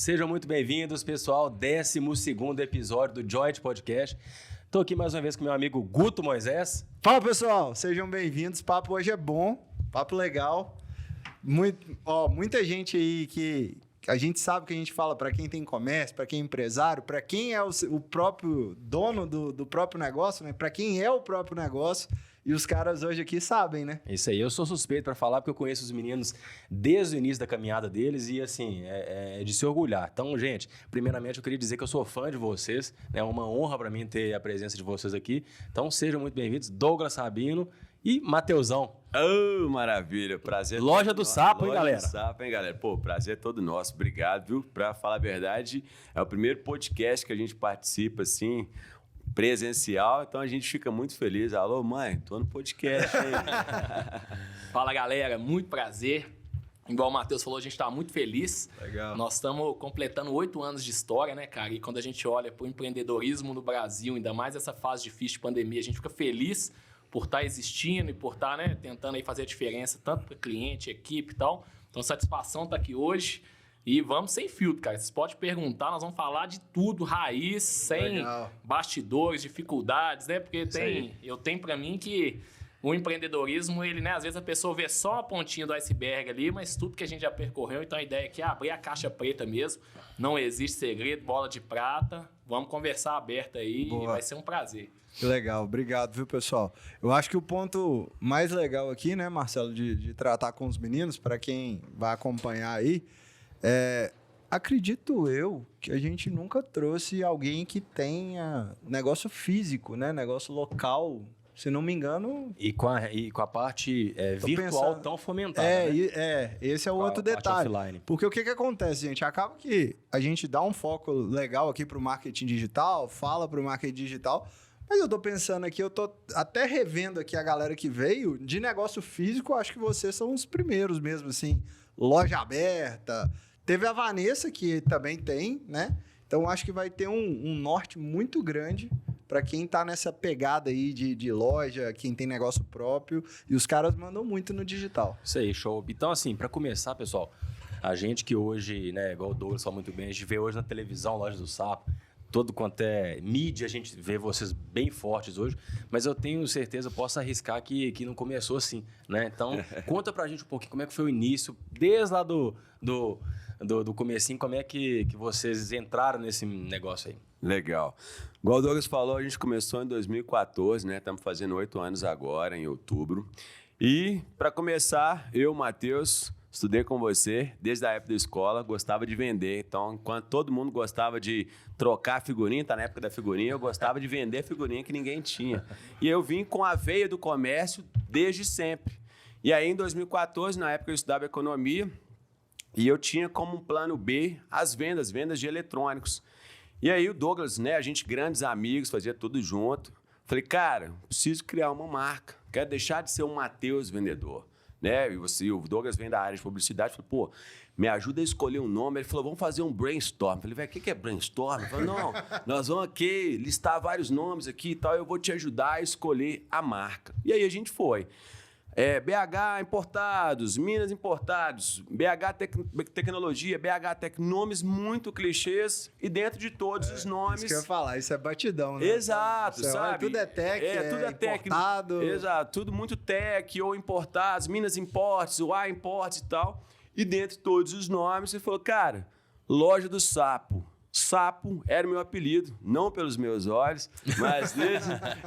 Sejam muito bem-vindos, pessoal. 12º episódio do Joint Podcast. Estou aqui mais uma vez com meu amigo Guto Moisés. Fala, pessoal. Sejam bem-vindos. O papo hoje é bom, papo legal. Muita gente aí que a gente sabe que a gente fala para quem tem comércio, para quem é empresário, para quem é o próprio dono do próprio negócio, né? Para quem é o próprio negócio. E os caras hoje aqui sabem, né? Isso aí, eu sou suspeito para falar porque eu conheço os meninos desde o início da caminhada deles e, assim, é de se orgulhar. Então, gente, primeiramente eu queria dizer que eu sou fã de vocês, né? É uma honra para mim ter a presença de vocês aqui. Então, sejam muito bem-vindos, Douglas Sabino e Mateusão. Oh, maravilha, prazer. Loja do Sapo, hein, galera? Loja do Sapo, hein, galera? Pô, prazer todo nosso, obrigado, viu? Pra falar a verdade, é o primeiro podcast que a gente participa, assim, presencial, então a gente fica muito feliz. Alô, mãe, tô no podcast, hein? Fala, galera, muito prazer. Igual o Matheus falou, a gente tá muito feliz. Legal. Nós estamos completando 8 anos de história, né, cara? E quando a gente olha pro empreendedorismo no Brasil, ainda mais essa fase difícil de pandemia, a gente fica feliz por estar existindo e por estar, né, tentando aí fazer a diferença, tanto para cliente, equipe e tal. Então, satisfação estar aqui hoje. E vamos sem filtro, cara. Vocês podem perguntar, nós vamos falar de tudo, raiz, sem bastidores, dificuldades, né? Porque eu tenho para mim que o empreendedorismo, ele, né? Às vezes a pessoa vê só a pontinha do iceberg ali, mas tudo que a gente já percorreu, então a ideia aqui é abrir a caixa preta mesmo. Não existe segredo, bola de prata. Vamos conversar aberto aí. Boa. E vai ser um prazer. Que legal, obrigado, viu, pessoal? Eu acho que o ponto mais legal aqui, né, Marcelo, de tratar com os meninos, para quem vai acompanhar aí, acredito eu que a gente nunca trouxe alguém que tenha negócio físico, né? Negócio local, se não me engano. E com a parte virtual tão fomentada, né? Esse é o outro detalhe. Offline. Porque o que acontece, gente? Acaba que a gente dá um foco legal aqui para o marketing digital, fala para o marketing digital, mas eu tô pensando aqui, eu tô até revendo aqui a galera que veio de negócio físico, acho que vocês são os primeiros mesmo, assim, loja aberta. Teve a Vanessa, que também tem, né? Então, acho que vai ter um norte muito grande para quem tá nessa pegada aí de loja, quem tem negócio próprio. E os caras mandam muito no digital. Isso aí, show. Então, assim, para começar, pessoal, a gente que hoje, né, igual o Douglas falou muito bem, a gente vê hoje na televisão, Loja do Sapo, todo quanto é mídia, a gente vê vocês bem fortes hoje, mas eu tenho certeza, eu posso arriscar que não começou assim, né? Então, conta pra gente um pouquinho como é que foi o início, desde lá do comecinho, como é que vocês entraram nesse negócio aí. Legal. Igual o Douglas falou, a gente começou em 2014, né? Estamos fazendo 8 anos agora, em outubro. E, para começar, eu, Matheus, estudei com você desde a época da escola, gostava de vender. Então, enquanto todo mundo gostava de trocar figurinha, tá na época da figurinha, eu gostava de vender figurinha que ninguém tinha. E eu vim com a veia do comércio desde sempre. E aí, em 2014, na época eu estudava economia, e eu tinha como um plano B as vendas de eletrônicos. E aí o Douglas, né, a gente grandes amigos, fazia tudo junto. Falei, cara, preciso criar uma marca, quero deixar de ser um Matheus vendedor. Né? E o Douglas vem da área de publicidade, falou, pô, me ajuda a escolher um nome. Ele falou, vamos fazer um brainstorm. Eu falei, velho, o que é brainstorm? Ele falou, não, nós vamos aqui listar vários nomes aqui e tal, eu vou te ajudar a escolher a marca. E aí a gente foi. BH Importados, Minas Importados, BH Tecnologia, BH Tec, nomes muito clichês e dentro de todos os nomes... Isso que eu ia falar, isso é batidão, né? Exato, sabe? Tudo é tech, tudo é importado. Exato, tudo muito tech ou importados, Minas Importes, o A Importes e tal. E dentro de todos os nomes, ele falou, cara, Loja do Sapo. Sapo era o meu apelido, não pelos meus olhos, mas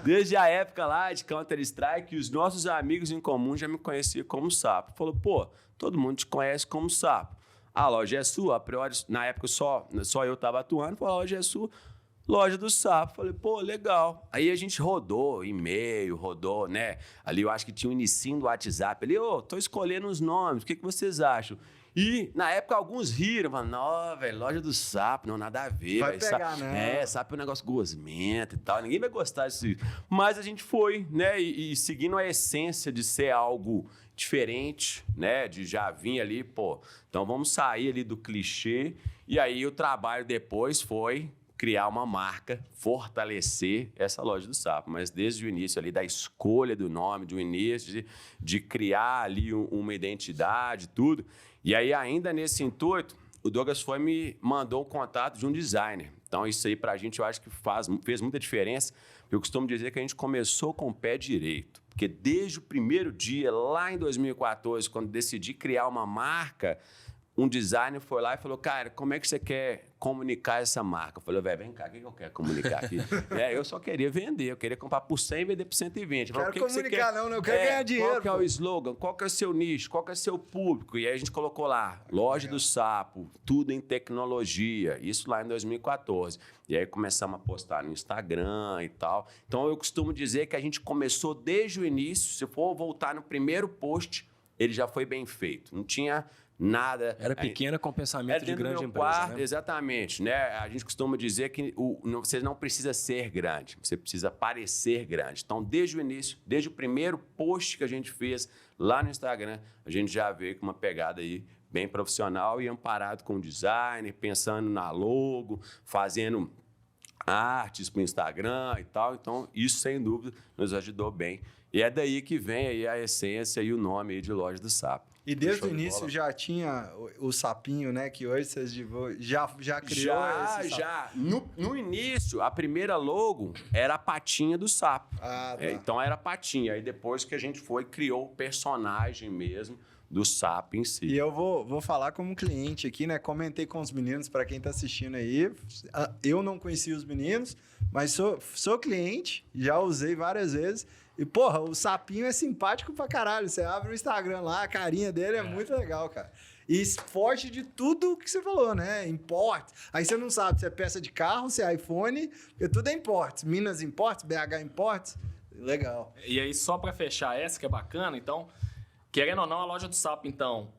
desde a época lá de Counter-Strike, os nossos amigos em comum já me conheciam como Sapo. Falou, pô, todo mundo te conhece como Sapo. A loja é sua, a priori, na época só eu estava atuando, falou, a loja é sua, Loja do Sapo. Falei, pô, legal. Aí a gente rodou e-mail, rodou, né? Ali eu acho que tinha um inicinho do WhatsApp. Ali, tô escolhendo os nomes, o que vocês acham? E, na época, alguns riram, falaram, não, velho, Loja do Sapo, não, nada a ver. Vai véio, pegar, né? Sapo é um negócio gosmento e tal, ninguém vai gostar disso. Mas a gente foi, né, e seguindo a essência de ser algo diferente, né, de já vir ali, pô, então vamos sair ali do clichê. E aí o trabalho depois foi criar uma marca, fortalecer essa Loja do Sapo. Mas desde o início ali da escolha do nome, do início de criar ali uma identidade, tudo. E aí ainda nesse intuito, o Douglas me mandou um contato de um designer. Então, isso aí pra gente, eu acho que fez muita diferença. Eu costumo dizer que a gente começou com o pé direito. Porque desde o primeiro dia, lá em 2014, quando decidi criar uma marca, um designer foi lá e falou, cara, como é que você quer comunicar essa marca? Eu falei, velho, vem cá, o que eu quero comunicar aqui? Eu só queria vender, eu queria comprar por 100 e vender por 120. Quero comunicar não, eu quero ganhar dinheiro. Qual que é o slogan? Qual que é o seu nicho? Qual que é o seu público? E aí a gente colocou lá, Loja do Sapo, tudo em tecnologia, isso lá em 2014. E aí começamos a postar no Instagram e tal. Então eu costumo dizer que a gente começou desde o início, se for voltar no primeiro post, ele já foi bem feito. Não tinha nada. Era pequena com pensamento de grande empresa, quarto, né? Exatamente. Né? A gente costuma dizer que você não precisa ser grande, você precisa parecer grande. Então, desde o início, desde o primeiro post que a gente fez lá no Instagram, a gente já veio com uma pegada aí bem profissional e amparado com design, pensando na logo, fazendo artes para o Instagram e tal. Então, isso, sem dúvida, nos ajudou bem. E é daí que vem aí a essência e o nome aí de Loja do Sapo. E desde o início já tinha o sapinho, né? Que hoje vocês já criou esse sapo. Já. No início, a primeira logo era a patinha do sapo. Ah, tá. Então era a patinha. Aí depois que a gente criou o personagem mesmo do sapo em si. E eu vou falar como cliente aqui, né? Comentei com os meninos, para quem tá assistindo aí. Eu não conhecia os meninos, mas sou cliente, já usei várias vezes. E, porra, o sapinho é simpático pra caralho. Você abre o Instagram lá, a carinha dele é muito legal, cara. E foge de tudo que você falou, né? Importe. Aí você não sabe se é peça de carro, se é iPhone, porque tudo é importe. Minas Importes, BH Importes. Legal. E aí, só pra fechar essa, que é bacana, então, querendo ou não, a Loja do Sapo, então,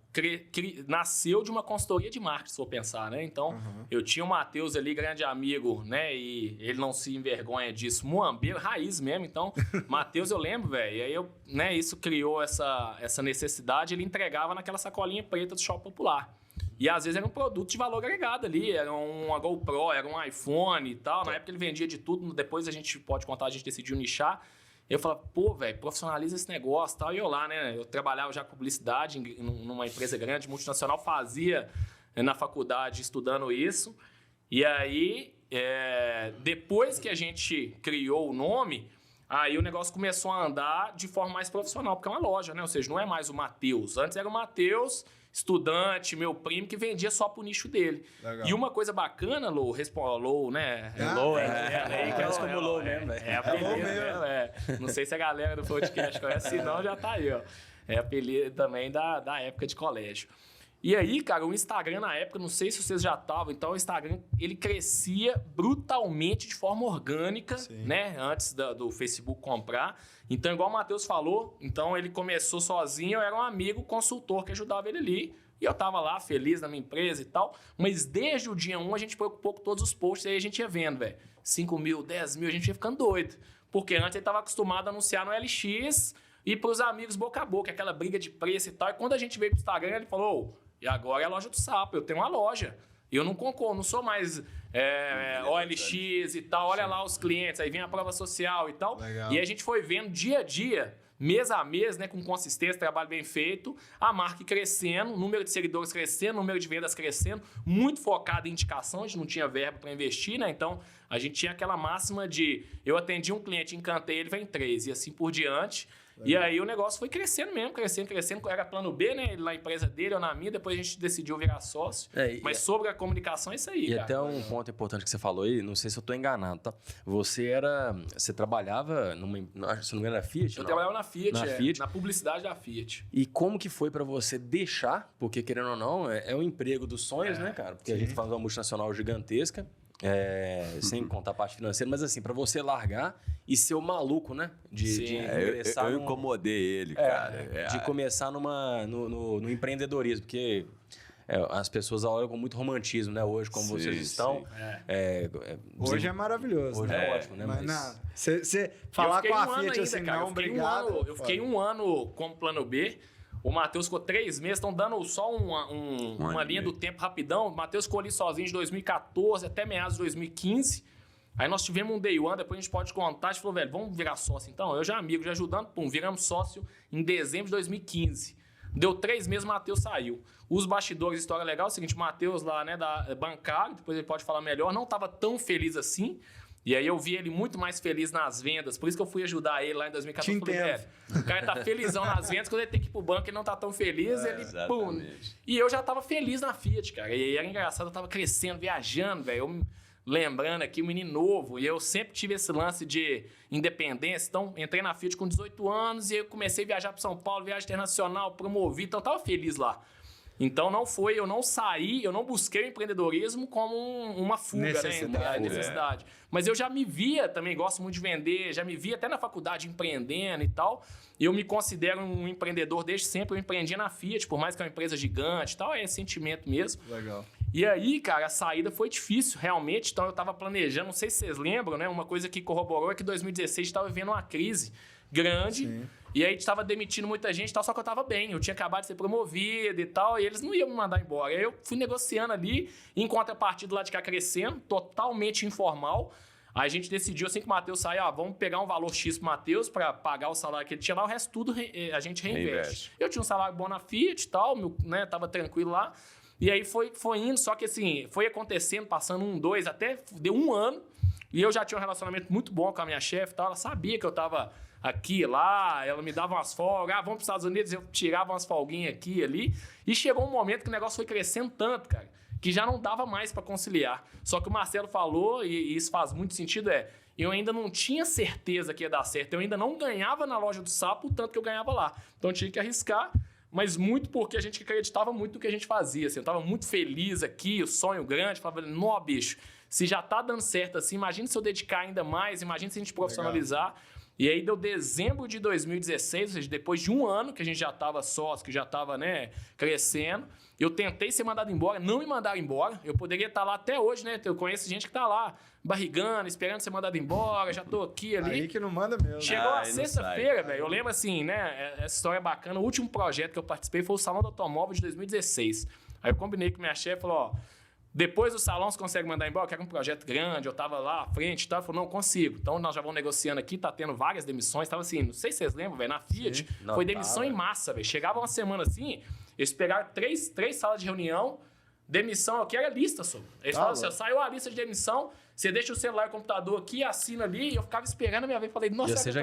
nasceu de uma consultoria de marketing, se for pensar, né? Então, eu tinha o Matheus ali, grande amigo, né? E ele não se envergonha disso, muambeiro, raiz mesmo. Então, Matheus, eu lembro, velho. E aí, né, isso criou essa necessidade. Ele entregava naquela sacolinha preta do Shopping Popular. E, às vezes, era um produto de valor agregado ali. Era uma GoPro, era um iPhone e tal. Na época, ele vendia de tudo. Depois, a gente pode contar, a gente decidiu nichar. Eu falava, pô, velho, profissionaliza esse negócio e tal. E eu lá, né? Eu trabalhava já com publicidade numa empresa grande, multinacional, fazia na faculdade estudando isso. E aí, depois que a gente criou o nome, aí o negócio começou a andar de forma mais profissional, porque é uma loja, né? Ou seja, não é mais o Matheus. Antes era o Matheus, estudante, meu primo, que vendia só pro nicho dele. Legal. E uma coisa bacana, Lou, Lou, né? Lou, Conhece como Lou mesmo, velho. É apelido mesmo, Não sei se a galera do podcast conhece, senão já tá aí, ó. É apelido também da época de colégio. E aí, cara, o Instagram na época, não sei se vocês já estavam, então o Instagram, ele crescia brutalmente de forma orgânica, né? Antes do Facebook comprar. Então, igual o Matheus falou, então ele começou sozinho, eu era um amigo consultor que ajudava ele ali. E eu tava lá, feliz na minha empresa e tal. Mas desde o dia 1, a gente preocupou com todos os posts, aí a gente ia vendo, velho. 5 mil, 10 mil, a gente ia ficando doido. Porque antes ele tava acostumado a anunciar no LX e pros amigos boca a boca, aquela briga de preço e tal. E quando a gente veio pro Instagram, ele falou... E agora é a Loja do Sapo, eu tenho uma loja. E eu não concordo, não sou mais OLX e tal. Olha lá os clientes, aí vem a prova social e tal. Legal. E a gente foi vendo dia a dia, mês a mês, né, com consistência, trabalho bem feito, a marca crescendo, número de seguidores crescendo, número de vendas crescendo, muito focado em indicação, a gente não tinha verba para investir, né? Então, a gente tinha aquela máxima de eu atendi um cliente, encantei, ele vem 3, e assim por diante. E aí o negócio foi crescendo mesmo, crescendo. Era plano B, né? Ele na empresa dele, eu na minha, depois a gente decidiu virar sócio. Mas sobre a comunicação é isso aí, cara. Até um ponto importante que você falou aí, não sei se eu tô enganado, tá? Você trabalhava se não me engano, era Fiat? Eu trabalhava na Fiat, Fiat. na publicidade da Fiat. E como que foi pra você deixar, porque querendo ou não, é o emprego dos sonhos, né, cara? Porque a gente faz uma multinacional gigantesca, sem contar a parte financeira, mas assim, pra você largar e ser o maluco, né? De ingressar eu incomodei ele, cara. De começar no empreendedorismo, porque as pessoas olham com muito romantismo, né? Hoje, como vocês estão. Hoje é maravilhoso. Hoje é ótimo, né? Mas você falar com a Fiat assim, cara, não, obrigado. Eu fiquei um ano como plano B. O Matheus ficou 3 meses, estão dando só uma linha do tempo rapidão. O Matheus ficou ali sozinho de 2014 até meados de 2015. Aí nós tivemos um day one, depois a gente pode contar. A gente falou, velho, vamos virar sócio então? Eu já amigo, já ajudando, viramos sócio em dezembro de 2015. Deu 3 meses, o Matheus saiu. Os bastidores, história legal, é o seguinte, o Matheus lá, né, da bancário, depois ele pode falar melhor, não estava tão feliz assim. E aí eu vi ele muito mais feliz nas vendas, por isso que eu fui ajudar ele lá em 2014. Te entendo. O cara tá felizão nas vendas, quando ele tem que ir pro banco, ele não tá tão feliz, ele pum. E eu já tava feliz na Fiat, cara. E aí era engraçado, eu tava crescendo, viajando, velho. Eu lembrando aqui, um menino novo, e eu sempre tive esse lance de independência. Então, entrei na Fiat com 18 anos e eu comecei a viajar para São Paulo, viagem internacional, promovi, então eu tava feliz lá. Então, eu não saí, eu não busquei o empreendedorismo como uma fuga, necessidade. Mas eu já me via também, gosto muito de vender, já me via até na faculdade empreendendo e tal. Eu me considero um empreendedor desde sempre, eu empreendia na Fiat, por mais que é uma empresa gigante e tal, é sentimento mesmo. Legal. E aí, cara, a saída foi difícil, realmente. Então, eu tava planejando, não sei se vocês lembram, né? Uma coisa que corroborou é que em 2016 estava vivendo uma crise grande. Sim. E aí, a gente tava demitindo muita gente e tal, só que eu tava bem. Eu tinha acabado de ser promovido e tal, e eles não iam me mandar embora. Aí eu fui negociando ali, em contrapartida lá de cá crescendo, totalmente informal. Aí a gente decidiu, assim que o Matheus saiu, vamos pegar um valor X pro Matheus para pagar o salário que ele tinha lá, o resto tudo a gente reinveste. Eu tinha um salário bom na Fiat e tal, né, tava tranquilo lá. E aí foi indo, só que assim, foi acontecendo, passando 1, 2, até deu 1 ano. E eu já tinha um relacionamento muito bom com a minha chefe e tal. Ela sabia que eu tava aqui, lá, ela me dava umas folgas. Vamos para os Estados Unidos, eu tirava umas folguinhas aqui e ali. E chegou um momento que o negócio foi crescendo tanto, cara, que já não dava mais para conciliar. Só que o Marcelo falou, e isso faz muito sentido, eu ainda não tinha certeza que ia dar certo. Eu ainda não ganhava na loja do Sapo o tanto que eu ganhava lá. Então eu tinha que arriscar. Mas muito porque a gente acreditava muito no que a gente fazia. Assim, eu estava muito feliz aqui, o sonho grande. Falava, nó, bicho, se já tá dando certo assim, imagina se eu dedicar ainda mais, imagina se a gente profissionalizar. Legal. E aí deu dezembro de 2016, ou seja, depois de 1 ano que a gente já estava sócio, que já estava, né, crescendo. Eu tentei ser mandado embora, não me mandaram embora. Eu poderia estar lá até hoje, né? Eu conheço gente que está lá, barrigando, esperando ser mandado embora, já tô aqui ali. Aí que não manda mesmo. Chegou a sexta-feira, velho. Eu lembro assim, né? Essa história é bacana. O último projeto que eu participei foi o Salão do Automóvel de 2016. Aí eu combinei com minha chefe, falou, depois do salão você consegue mandar embora? Eu quero um projeto grande, eu tava lá à frente e tal. Ele falou, não, consigo. Então nós já vamos negociando aqui, tá tendo várias demissões. Tava assim, não sei se vocês lembram, velho, na Fiat, foi demissão em massa, velho. Chegava uma semana assim, eles pegaram três salas de reunião, demissão, eu quero a lista, só. Eles falaram assim, saiu a lista de demissão, você deixa o celular e o computador aqui, assina ali, e eu ficava esperando a minha vez. Falei, nossa... E você já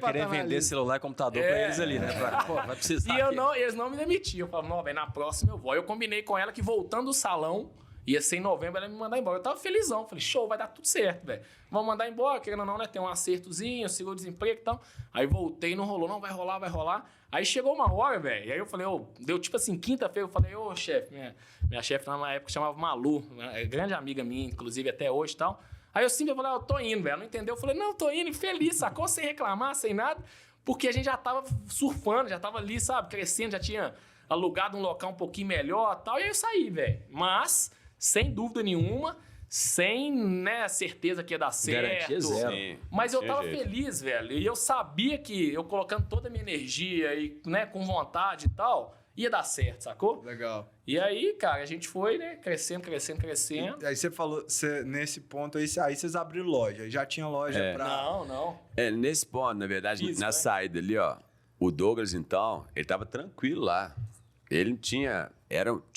querendo vender celular e computador pra eles ali, né? Pô, vai precisar. E eles não me demitiam. Eu falava, não, velho, na próxima eu vou. Aí eu combinei com ela que voltando do salão, ia ser em novembro, ela ia me mandar embora. Eu tava felizão. Falei, show, vai dar tudo certo, velho. Vamos mandar embora, querendo ou não, né? Tem um acertozinho, seguro-desemprego e tal. Aí voltei, não rolou, não, vai rolar. Aí chegou uma hora, velho, e aí eu falei, deu tipo assim, quinta-feira, eu falei, chefe, minha chefe na época chamava Malu, grande amiga minha, inclusive até hoje e tal. Aí eu simplesmente falei, eu tô indo, velho, não entendeu? Eu falei, não, tô indo, feliz, sacou? Sem reclamar, sem nada, porque a gente já tava surfando, já tava ali, sabe, crescendo, já tinha alugado um local um pouquinho melhor e tal, e aí eu saí, velho. Mas, sem dúvida nenhuma, sem, né, certeza que ia dar certo. Garantia zero. Mas eu tava feliz, velho. E eu sabia que eu colocando toda a minha energia e, né, com vontade e tal, ia dar certo, sacou? Legal. E aí, cara, a gente foi, né, crescendo. E aí você falou, nesse ponto aí vocês abriram loja. Já tinha loja pra... Não. Nesse ponto, na verdade, na saída ali, ó, o Douglas, então, ele tava tranquilo lá. Ele tinha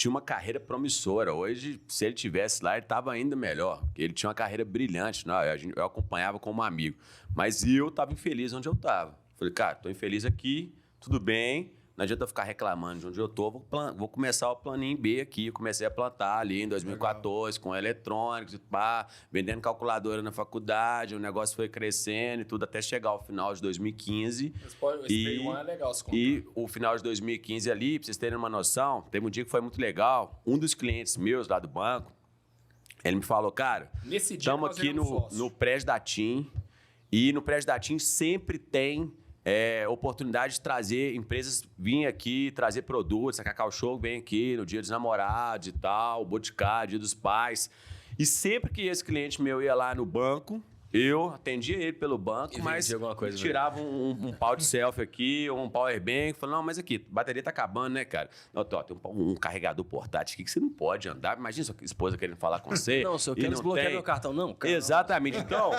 uma carreira promissora. Hoje, se ele tivesse lá, ele estava ainda melhor. Ele tinha uma carreira brilhante. Não, eu acompanhava como amigo. Mas eu estava infeliz onde eu estava. Falei, cara, estou infeliz aqui, tudo bem. Não adianta eu ficar reclamando de onde eu estou. Vou começar o planinho B aqui. Eu comecei a plantar ali em 2014, com eletrônicos, vendendo calculadora na faculdade. O negócio foi crescendo e tudo, até chegar ao final de 2015. Esse é legal se contar. E o final de 2015 ali, pra vocês terem uma noção, teve um dia que foi muito legal. Um dos clientes meus lá do banco, ele me falou, cara, estamos aqui no prédio da TIM. E no prédio da TIM sempre tem... oportunidade de trazer empresas virem aqui, trazer produtos, a Cacau Show vem aqui no dia dos namorados e tal, o Boticário, dia dos pais. E sempre que esse cliente meu ia lá no banco, eu atendia ele pelo banco, mas tirava um pau de selfie aqui, um power bank, falando, não, mas aqui, a bateria tá acabando, né, cara? Não, tem um carregador portátil aqui que você não pode andar. Imagina sua esposa querendo falar com você. Não, se eu quero desbloquear meu cartão, não. Exatamente. Então,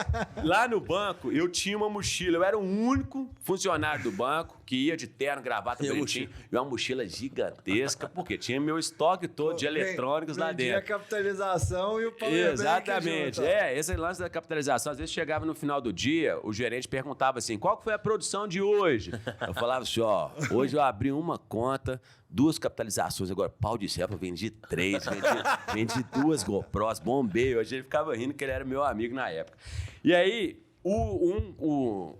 lá no banco, eu tinha uma mochila. Eu era o único funcionário do banco que ia de terno, gravata, bonitinho, e uma mochila gigantesca, porque tinha meu estoque todo de eletrônicos lá dentro. A capitalização e o powerbank. Exatamente. Esse lance da capitalização. Às vezes chegava no final do dia, o gerente perguntava assim, qual que foi a produção de hoje? Eu falava assim, ó, hoje eu abri uma conta, 2 capitalizações, agora pau de céu, eu vendi 3, vendi 2 GoPros, bombei. Hoje ele ficava rindo que ele era meu amigo na época. E aí, o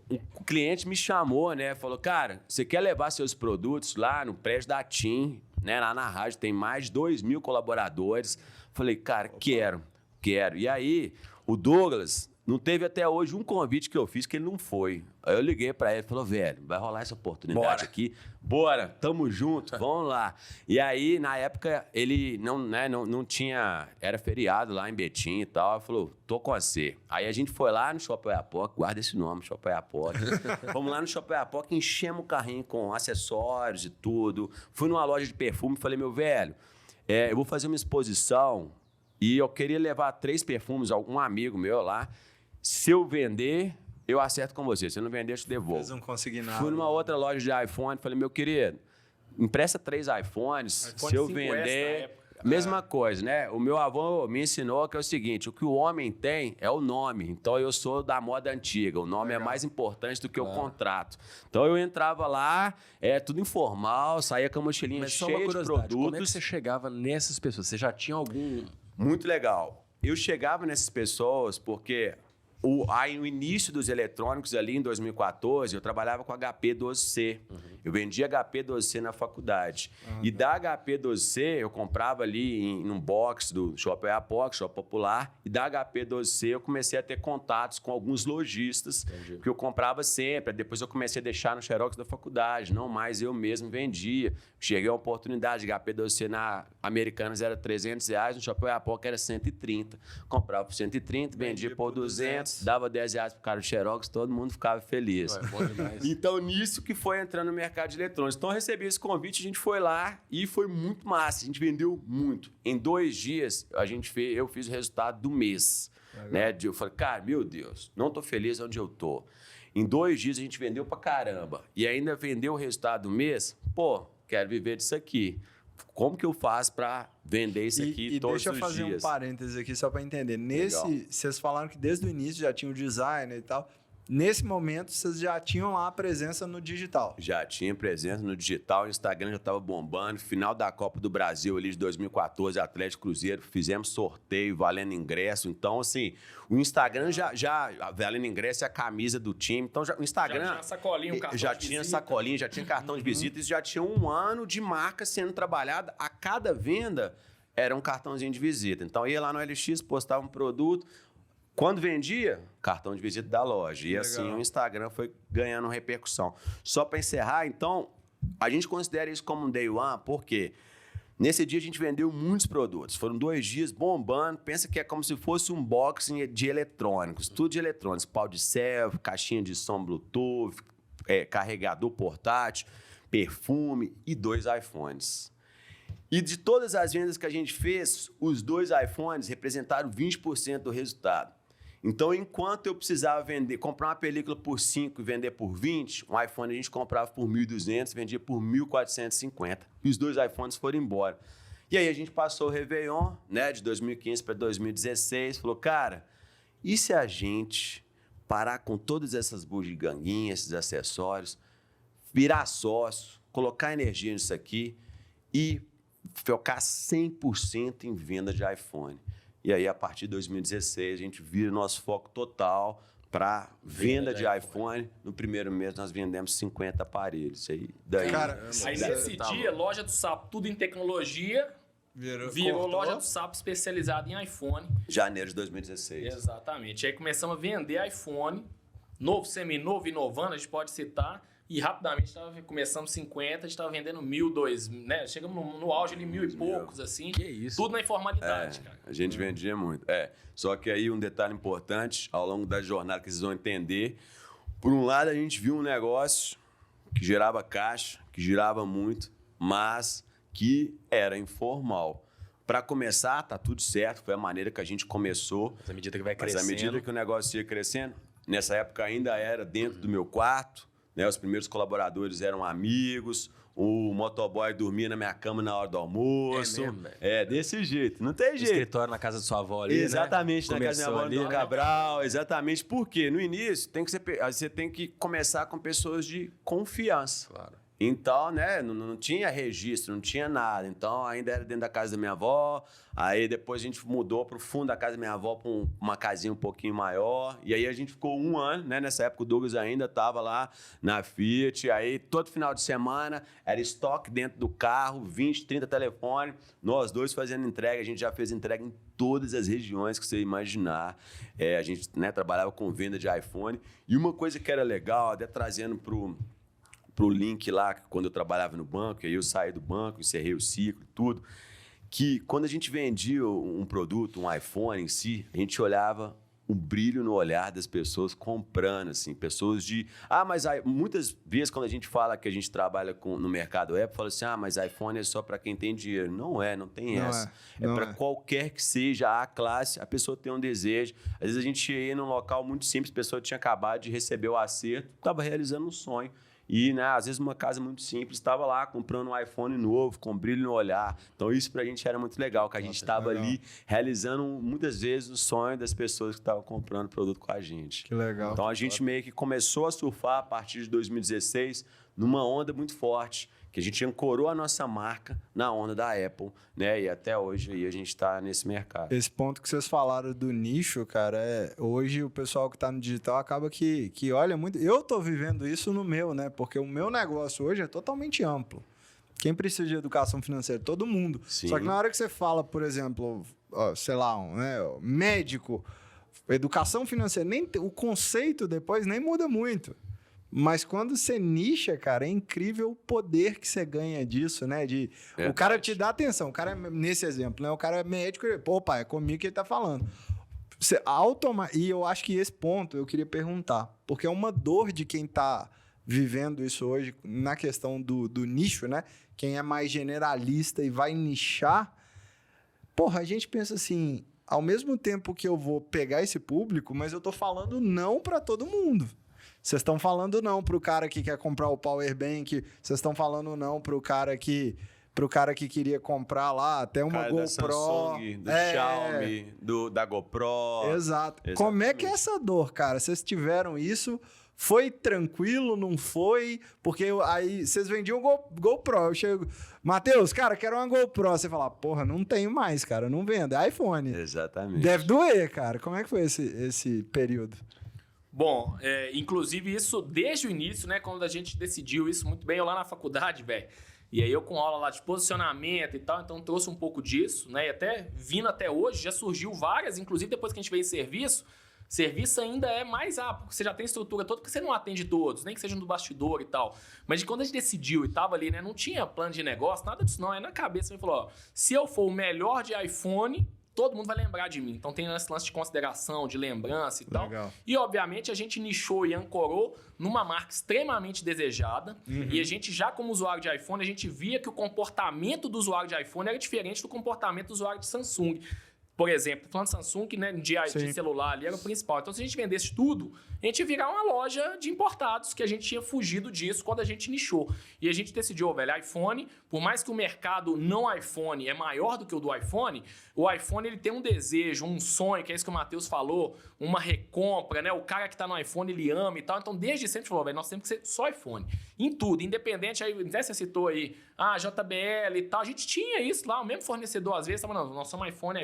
cliente me chamou, né? Falou, cara, você quer levar seus produtos lá no prédio da TIM, né? Lá na rádio, tem mais de 2.000 colaboradores. Falei, cara, quero. E aí, o Douglas não teve até hoje um convite que eu fiz que ele não foi. Aí eu liguei pra ele e falou, velho, vai rolar essa oportunidade aqui. Bora, tamo junto, vamos lá. E aí, na época, ele não tinha... Era feriado lá em Betim e tal. Ele falou, tô com você. Aí a gente foi lá no Shopping Oiapoque, guarda esse nome, Shopping Oiapoque. Fomos lá no Shopping Oiapoque, enchemos o carrinho com acessórios e tudo. Fui numa loja de perfume e falei, meu velho, eu vou fazer uma exposição e eu queria levar 3 perfumes, um amigo meu lá. Se eu vender, eu acerto com você. Se eu não vender, eu te devolvo. Eles não conseguem nada. Fui numa outra loja de iPhone, falei, meu querido, empresta 3 iPhones. Se eu vender, mesma coisa, né? O meu avô me ensinou que é o seguinte, o que o homem tem é o nome. Então, eu sou da moda antiga. O nome é mais importante do que o contrato. Então, eu entrava lá, tudo informal, saía com a mochilinha cheia de produtos. Como é que você chegava nessas pessoas? Você já tinha algum... Muito legal. Eu chegava nessas pessoas porque... Aí, no início dos eletrônicos, ali em 2014, eu trabalhava com HP12C. Eu vendia HP12C na faculdade. E da HP12C, eu comprava ali num box do Shopping Oiapoque, Shopping Popular. E da HP12C, eu comecei a ter contatos com alguns lojistas, que eu comprava sempre. Depois eu comecei a deixar no xerox da faculdade. Não mais eu mesmo vendia. Cheguei a uma oportunidade. HP12C na Americanas era R$300, no Shopping Oiapoque era 130. Comprava por 130, vendia por 200. Dava R$10 pro cara do xerox, todo mundo ficava feliz. Bom demais. Então, nisso que foi entrando no mercado de eletrônicos. Então, eu recebi esse convite, a gente foi lá e foi muito massa. A gente vendeu muito. Em 2 dias, eu fiz o resultado do mês. Né? Eu falei, cara, meu Deus, não tô feliz onde eu tô. Em 2 dias, a gente vendeu pra caramba. E ainda vendeu o resultado do mês. Pô, quero viver disso aqui. Como que eu faço para vender isso aqui todos os dias? Deixa eu fazer um parênteses aqui só para entender. Vocês falaram que desde o início já tinha o design e tal. Nesse momento, vocês já tinham lá a presença no digital? Já tinha presença no digital, o Instagram já estava bombando. Final da Copa do Brasil ali de 2014, Atlético Cruzeiro, fizemos sorteio, valendo ingresso. Então, assim, o Instagram já valendo ingresso é a camisa do time. Então, o Instagram... Já tinha sacolinha, um cartão já de tinha visita. sacolinha, já tinha cartão de visita. Isso já tinha 1 ano de marca sendo trabalhada. A cada venda era um cartãozinho de visita. Então, ia lá no LX, postava um produto... Quando vendia, cartão de visita da loja. E assim, o Instagram foi ganhando repercussão. Só para encerrar, então, a gente considera isso como um day one, porque nesse dia a gente vendeu muitos produtos. Foram 2 dias bombando. Pensa que é como se fosse um unboxing de eletrônicos. Tudo de eletrônicos. Pau de selfie, caixinha de som Bluetooth, carregador portátil, perfume e 2 iPhones. E de todas as vendas que a gente fez, os 2 iPhones representaram 20% do resultado. Então, enquanto eu precisava comprar uma película por 5 e vender por 20, um iPhone a gente comprava por 1.200, vendia por 1.450. E os 2 iPhones foram embora. E aí a gente passou o Réveillon, né, de 2015 para 2016, falou, cara, e se a gente parar com todas essas bugiganguinhas, esses acessórios, virar sócio, colocar energia nisso aqui e focar 100% em venda de iPhone. E aí, a partir de 2016, a gente vira nosso foco total para venda de iPhone. No primeiro mês, nós vendemos 50 aparelhos. Aí nesse dia, loja do Sapo, tudo em tecnologia, virou loja do Sapo especializada em iPhone. Janeiro de 2016. Exatamente. Aí começamos a vender iPhone, novo, seminovo, inovando, a gente pode citar. E rapidamente começamos 50, a gente estava vendendo 1.000, 2.000, né? Chegamos no auge ali 1.000 e poucos, assim. Que isso? Tudo na informalidade, cara. A gente vendia muito. Só que aí um detalhe importante, ao longo da jornada que vocês vão entender, por um lado a gente viu um negócio que gerava caixa, que girava muito, mas que era informal. Para começar, tá tudo certo, foi a maneira que a gente começou. Mas à medida que vai crescendo... Mas à medida que o negócio ia crescendo, nessa época ainda era dentro do meu quarto, né? Os primeiros colaboradores eram amigos, o motoboy dormia na minha cama na hora do almoço. É mesmo, velho? Desse jeito. Não tem jeito. Escritório na casa da sua avó ali, Exatamente, né? na casa da minha avó, ali, no Cabral. Exatamente. Por quê? No início, você tem que começar com pessoas de confiança. Claro. Então, né, não tinha registro, não tinha nada. Então, ainda era dentro da casa da minha avó. Aí, depois a gente mudou para o fundo da casa da minha avó para uma casinha um pouquinho maior. E aí, a gente ficou 1 ano, né? Nessa época, o Douglas ainda estava lá na Fiat. Aí, todo final de semana, era estoque dentro do carro, 20, 30 telefones. Nós dois fazendo entrega. A gente já fez entrega em todas as regiões que você imaginar. A gente, né, trabalhava com venda de iPhone. E uma coisa que era legal, até trazendo pro link lá, quando eu trabalhava no banco, aí eu saí do banco, encerrei o ciclo e tudo, que quando a gente vendia um produto, um iPhone em si, a gente olhava o brilho no olhar das pessoas comprando, assim, pessoas de... mas muitas vezes quando a gente fala que a gente trabalha no mercado Apple, fala assim, mas iPhone é só para quem tem dinheiro. Não tem essa. É para qualquer que seja a classe, a pessoa tem um desejo. Às vezes a gente ia num local muito simples, a pessoa tinha acabado de receber o acerto, estava realizando um sonho. E, né, às vezes, uma casa muito simples, estava lá comprando um iPhone novo, com brilho no olhar. Então, isso pra gente era muito legal, que a gente estava ali realizando, muitas vezes, o sonho das pessoas que estavam comprando produto com a gente. Que legal. Então, a gente meio que começou a surfar a partir de 2016, numa onda muito forte, que a gente ancorou a nossa marca na onda da Apple, né? E até hoje aí a gente está nesse mercado. Esse ponto que vocês falaram do nicho, cara, hoje o pessoal que está no digital acaba que olha muito... Eu tô vivendo isso no meu, né? Porque o meu negócio hoje é totalmente amplo. Quem precisa de educação financeira? Todo mundo. Sim. Só que na hora que você fala, por exemplo, sei lá, médico, educação financeira, o conceito depois nem muda muito. Mas quando você nicha, cara, é incrível o poder que você ganha disso, né? O cara te dá atenção. O cara, nesse exemplo, né? O cara é médico, é comigo que ele tá falando. E eu acho que esse ponto eu queria perguntar, porque é uma dor de quem tá vivendo isso hoje na questão do nicho, né? Quem é mais generalista e vai nichar. A gente pensa assim, ao mesmo tempo que eu vou pegar esse público, mas eu tô falando não para todo mundo. Vocês estão falando não pro cara que quer comprar o Power Bank, vocês estão falando não pro cara que queria comprar lá até uma GoPro. Da Samsung, do Xiaomi, da GoPro. Exato. Como é que é essa dor, cara? Vocês tiveram isso? Foi tranquilo? Não foi? Porque aí vocês vendiam GoPro. Eu chego, Matheus, cara, quero uma GoPro. Você fala, não tenho mais, cara, não vendo. É iPhone. Exatamente. Deve doer, cara. Como é que foi esse período? Bom, inclusive isso desde o início, né? Quando a gente decidiu isso muito bem, eu lá na faculdade, velho. E aí eu com aula lá de posicionamento e tal, então trouxe um pouco disso, né? E até vindo até hoje, já surgiu várias, inclusive depois que a gente veio em serviço ainda é mais porque você já tem estrutura toda, porque você não atende todos, nem que seja no bastidor e tal. Mas de quando a gente decidiu e tava ali, né? Não tinha plano de negócio, nada disso não. Aí na cabeça me falou, se eu for o melhor de iPhone, todo mundo vai lembrar de mim. Então tem esse lance de consideração, de lembrança e tal. E, obviamente, a gente nichou e ancorou numa marca extremamente desejada. E a gente, já como usuário de iPhone, a gente via que o comportamento do usuário de iPhone era diferente do comportamento do usuário de Samsung. Por exemplo, falando de Samsung, né, de celular ali era o principal. Então, se a gente vendesse tudo, a gente ia virar uma loja de importados, que a gente tinha fugido disso quando a gente nichou. E a gente decidiu, velho, iPhone, por mais que o mercado não iPhone é maior do que o do iPhone, o iPhone ele tem um desejo, um sonho, que é isso que o Matheus falou, uma recompra, né? O cara que tá no iPhone, ele ama e tal. Então, desde sempre falou, velho, nós temos que ser só iPhone. Em tudo, independente, aí, até você citou aí, JBL e tal, a gente tinha isso lá, o mesmo fornecedor às vezes, não, nós somos iPhone.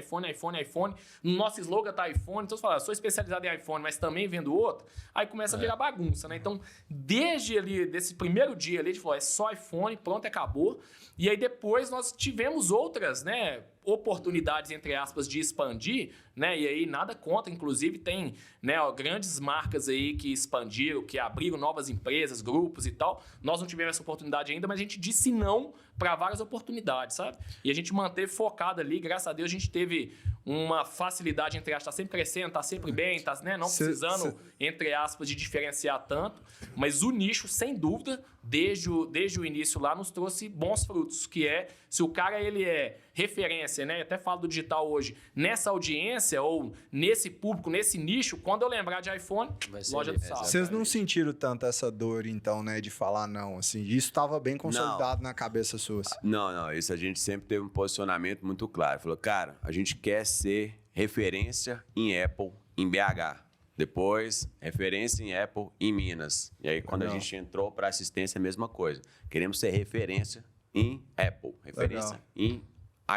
No nosso slogan tá iPhone, então você fala, sou especializado em iPhone, mas também vendo outro, aí começa a virar bagunça, né? Então, desde ali, desse primeiro dia ali, a gente falou, é só iPhone, pronto, acabou. E aí depois nós tivemos outras, né, oportunidades, entre aspas, de expandir, né? E aí nada contra, inclusive tem, né, grandes marcas aí que expandiram, que abriram novas empresas, grupos e tal. Nós não tivemos essa oportunidade ainda, mas a gente disse não para várias oportunidades, sabe? E a gente manteve focado ali, graças a Deus a gente teve uma facilidade, entre aspas, tá sempre crescendo, tá sempre bem, tá, né, não precisando, entre aspas, de diferenciar tanto, mas o nicho, sem dúvida, desde o início lá, nos trouxe bons frutos, que é, se o cara ele é referência, né? Eu até falo do digital hoje, nessa audiência ou nesse público, nesse nicho, quando eu lembrar de iPhone, loja do Sapo. Vocês não sentiram tanto essa dor, então, né, de falar não, assim? Isso estava bem consolidado na cabeça sua? Não. Isso a gente sempre teve um posicionamento muito claro. Falou, cara, a gente quer ser referência em Apple em BH. Depois, referência em Apple em Minas. E aí, quando a gente entrou para assistência, a mesma coisa. Queremos ser referência em Apple, referência em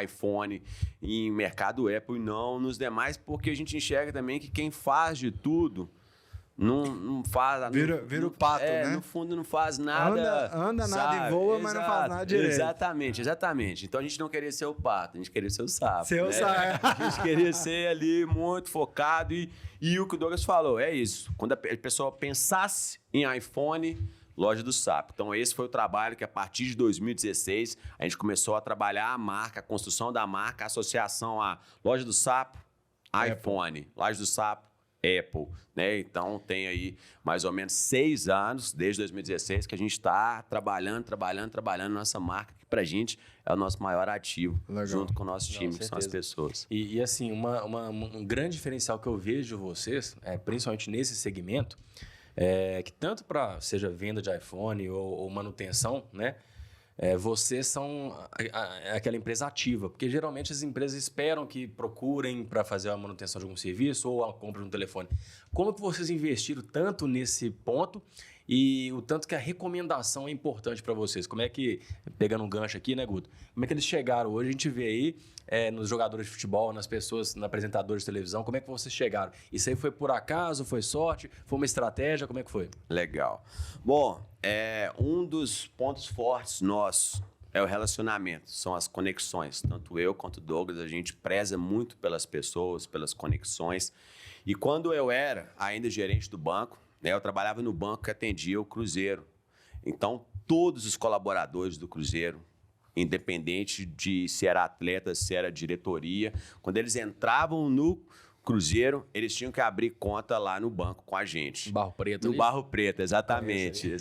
iPhone, em mercado Apple e não nos demais, porque a gente enxerga também que quem faz de tudo não faz... Vira o pato, né? No fundo, não faz nada... Anda nada e voa, mas não faz nada direito. Exatamente. Então, a gente não queria ser o pato, a gente queria ser o sapo. Ser o sapo. A gente queria ser ali muito focado e o que o Douglas falou, é isso. Quando a pessoa pensasse em iPhone, loja do Sapo. Então, esse foi o trabalho que, a partir de 2016, a gente começou a trabalhar a marca, a construção da marca, a associação a loja do Sapo, iPhone, loja do Sapo, Apple, né? Então, tem aí mais ou menos 6 anos, desde 2016, que a gente está trabalhando nossa marca, que pra gente é o nosso maior ativo, junto com o nosso time, que são as pessoas. E assim, um grande diferencial que eu vejo de vocês, principalmente nesse segmento, que tanto para seja venda de iPhone ou manutenção, né? Vocês são aquela empresa ativa, porque geralmente as empresas esperam que procurem para fazer a manutenção de algum serviço ou a compra de um telefone. Como que vocês investiram tanto nesse ponto e o tanto que a recomendação é importante para vocês? Como é que, pegando um gancho aqui, né, Guto? Como é que eles chegaram hoje? A gente vê aí nos jogadores de futebol, nas pessoas, nos apresentadores de televisão, como é que vocês chegaram? Isso aí foi por acaso, foi sorte, foi uma estratégia, como é que foi? Legal. Bom, um dos pontos fortes nossos é o relacionamento, são as conexões. Tanto eu quanto o Douglas, a gente preza muito pelas pessoas, pelas conexões. E quando eu era ainda gerente do banco, eu trabalhava no banco que atendia o Cruzeiro. Então, todos os colaboradores do Cruzeiro, independente de se era atleta, se era diretoria, quando eles entravam no Cruzeiro, eles tinham que abrir conta lá no banco com a gente. Barro Preto. No Barro Preto, exatamente.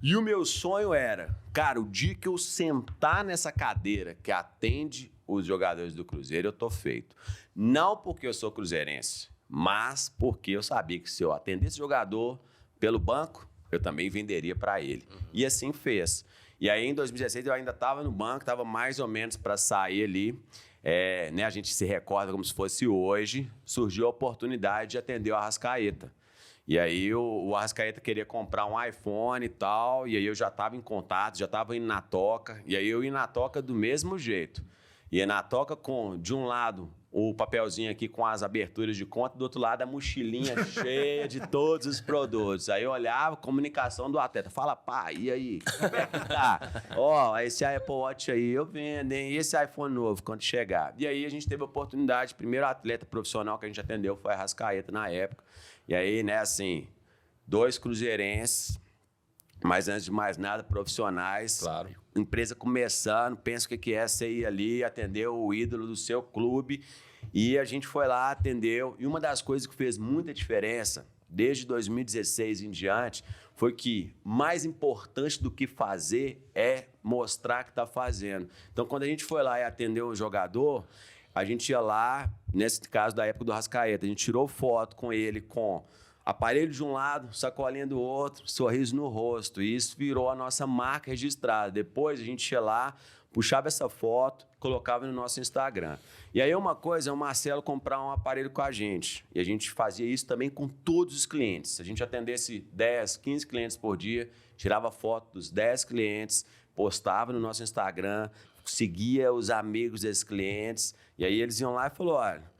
E o meu sonho era, cara, o dia que eu sentar nessa cadeira que atende os jogadores do Cruzeiro, eu tô feito. Não porque eu sou cruzeirense, mas porque eu sabia que se eu atendesse jogador pelo banco, eu também venderia para ele. E assim fez. E aí, em 2016, eu ainda estava no banco, estava mais ou menos para sair ali. Né, a gente se recorda como se fosse hoje, surgiu a oportunidade de atender o Arrascaeta. E aí, o Arrascaeta queria comprar um iPhone e tal, e aí eu já estava em contato, já estava indo na toca, e aí eu ia na toca do mesmo jeito. Ia na toca com, de um lado, o papelzinho aqui com as aberturas de conta, do outro lado a mochilinha cheia de todos os produtos. Aí eu olhava, comunicação do atleta, fala, pá, e aí, como é que tá? Esse Apple Watch aí eu vendo, hein? E esse iPhone novo, quando chegar? E aí a gente teve a oportunidade, primeiro atleta profissional que a gente atendeu foi a Arrascaeta na época. E aí, né, assim, 2 cruzeirenses, mas antes de mais nada, profissionais. Claro. Empresa começando, pensa o que é você ir ali, atender o ídolo do seu clube. E a gente foi lá, atendeu. E uma das coisas que fez muita diferença, desde 2016 em diante, foi que mais importante do que fazer é mostrar que está fazendo. Então, quando a gente foi lá e atendeu um jogador, a gente ia lá, nesse caso da época do Arrascaeta, a gente tirou foto com ele com aparelho de um lado, sacolinha do outro, sorriso no rosto. E isso virou a nossa marca registrada. Depois a gente ia lá, puxava essa foto, colocava no nosso Instagram. E aí uma coisa é o Marcelo comprar um aparelho com a gente. E a gente fazia isso também com todos os clientes. Se a gente atendesse 10, 15 clientes por dia, tirava foto dos 10 clientes, postava no nosso Instagram, seguia os amigos desses clientes. E aí eles iam lá e falaram, olha,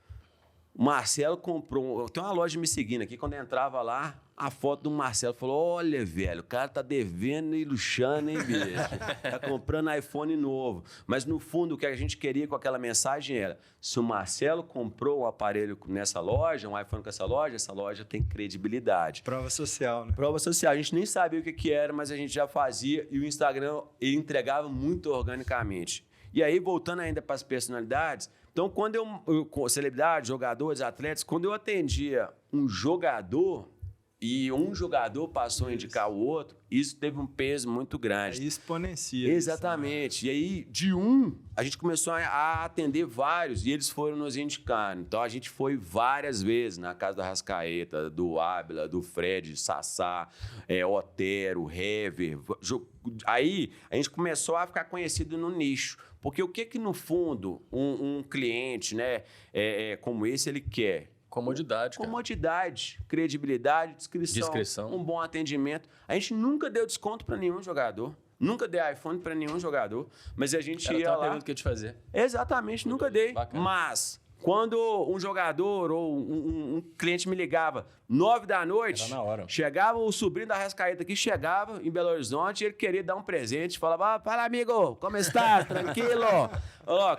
o Marcelo comprou... Tem uma loja me seguindo aqui, quando eu entrava lá, a foto do Marcelo falou, olha, velho, o cara tá devendo e luxando, hein, bicho? Tá comprando iPhone novo. Mas, no fundo, o que a gente queria com aquela mensagem era, se o Marcelo comprou um aparelho nessa loja, um iPhone com essa loja tem credibilidade. Prova social, né? Prova social. A gente nem sabia o que era, mas a gente já fazia e o Instagram ele entregava muito organicamente. E aí, voltando ainda para as personalidades... Então, quando celebridades, jogadores, atletas, quando eu atendia um jogador, e um jogador passou a indicar o outro, isso teve um peso muito grande. Aí exponencia. Exatamente. E aí, de a gente começou a atender vários e eles foram nos indicando. Então, a gente foi várias vezes na casa do Arrascaeta, do Ábila, do Fred, Sassá, Otero, Hever. Aí, a gente começou a ficar conhecido no nicho. Porque o que no fundo, um cliente, né, como esse, ele quer? Comodidade, cara. Comodidade, credibilidade, discrição, um bom atendimento. A gente nunca deu desconto para nenhum jogador. Nunca dei iPhone para nenhum jogador. Mas a gente ia lá... pergunta que eu ia te fazer. Exatamente, nunca dei. Bacana. Mas quando um jogador ou um cliente me ligava 9 da noite, era na hora. Chegava o sobrinho da Arrascaeta aqui, chegava em Belo Horizonte, ele queria dar um presente, falava, fala amigo, como está? Tranquilo?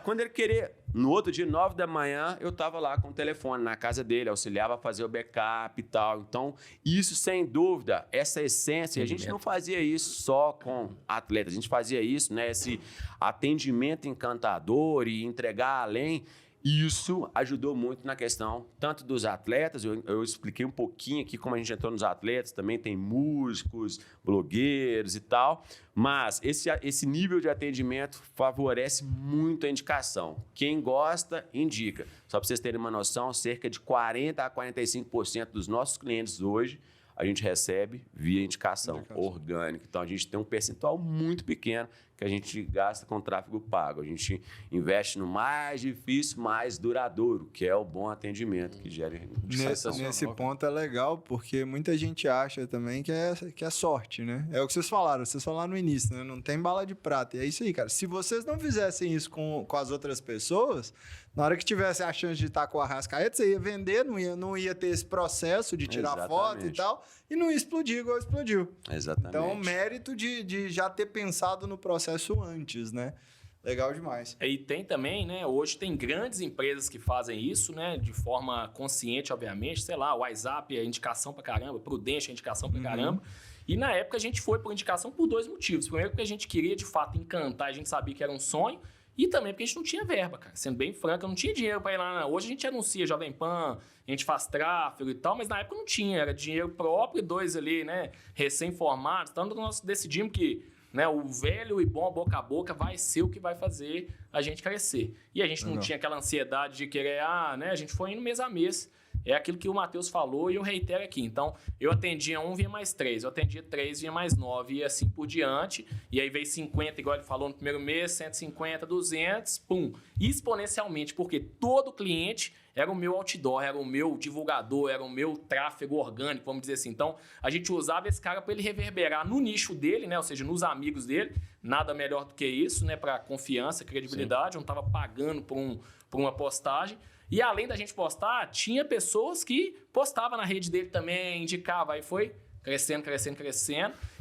Quando ele queria... No outro dia, 9 da manhã, eu estava lá com o telefone na casa dele, auxiliava a fazer o backup e tal. Então, isso, sem dúvida, essa essência, a gente não fazia isso só com atletas, a gente fazia isso, né? Esse atendimento encantador e entregar além. Isso ajudou muito na questão tanto dos atletas, eu expliquei um pouquinho aqui como a gente entrou nos atletas, também tem músicos, blogueiros e tal, mas esse nível de atendimento favorece muito a indicação. Quem gosta, indica. Só para vocês terem uma noção, cerca de 40% a 45% dos nossos clientes hoje a gente recebe via indicação orgânica. Então, a gente tem um percentual muito pequeno que a gente gasta com tráfego pago. A gente investe no mais difícil, mais duradouro, que é o bom atendimento que gera indicação. Nesse ponto é legal, porque muita gente acha também que é sorte, né? É o que vocês falaram no início, né? Não tem bala de prata. E é isso aí, cara. Se vocês não fizessem isso com as outras pessoas, na hora que tivesse a chance de estar com a Arrascaeta, você ia vender, não ia ter esse processo de tirar foto e tal, e não ia explodir igual explodiu. Exatamente. Então, mérito de já ter pensado no processo antes, né? Legal demais. E tem também, né? Hoje tem grandes empresas que fazem isso, né? De forma consciente, obviamente. Sei lá, o WhatsApp é indicação pra caramba, Prudential é indicação pra caramba. E na época a gente foi por indicação por 2 motivos. Primeiro, porque a gente queria, de fato, encantar, a gente sabia que era um sonho. E também porque a gente não tinha verba, cara. Sendo bem franco, eu não tinha dinheiro para ir lá. Hoje a gente anuncia Jovem Pan, a gente faz tráfego e tal, mas na época não tinha. Era dinheiro próprio e 2 ali, né? Recém-formados. Então nós decidimos que, né, o velho e bom boca a boca vai ser o que vai fazer a gente crescer. E a gente não tinha aquela ansiedade de querer, né? A gente foi indo mês a mês. É aquilo que o Matheus falou e eu reitero aqui. Então, eu atendia 1, vinha mais 3. Eu atendia 3, vinha mais 9. E assim por diante. E aí veio 50, igual ele falou no primeiro mês, 150, 200, pum. Exponencialmente, porque todo cliente era o meu outdoor, era o meu divulgador, era o meu tráfego orgânico, vamos dizer assim. Então, a gente usava esse cara para ele reverberar no nicho dele, né? Ou seja, nos amigos dele. Nada melhor do que isso, né? Para confiança, credibilidade. Eu não estava pagando por uma postagem. E além da gente postar, tinha pessoas que postavam na rede dele também, indicava. Aí foi crescendo.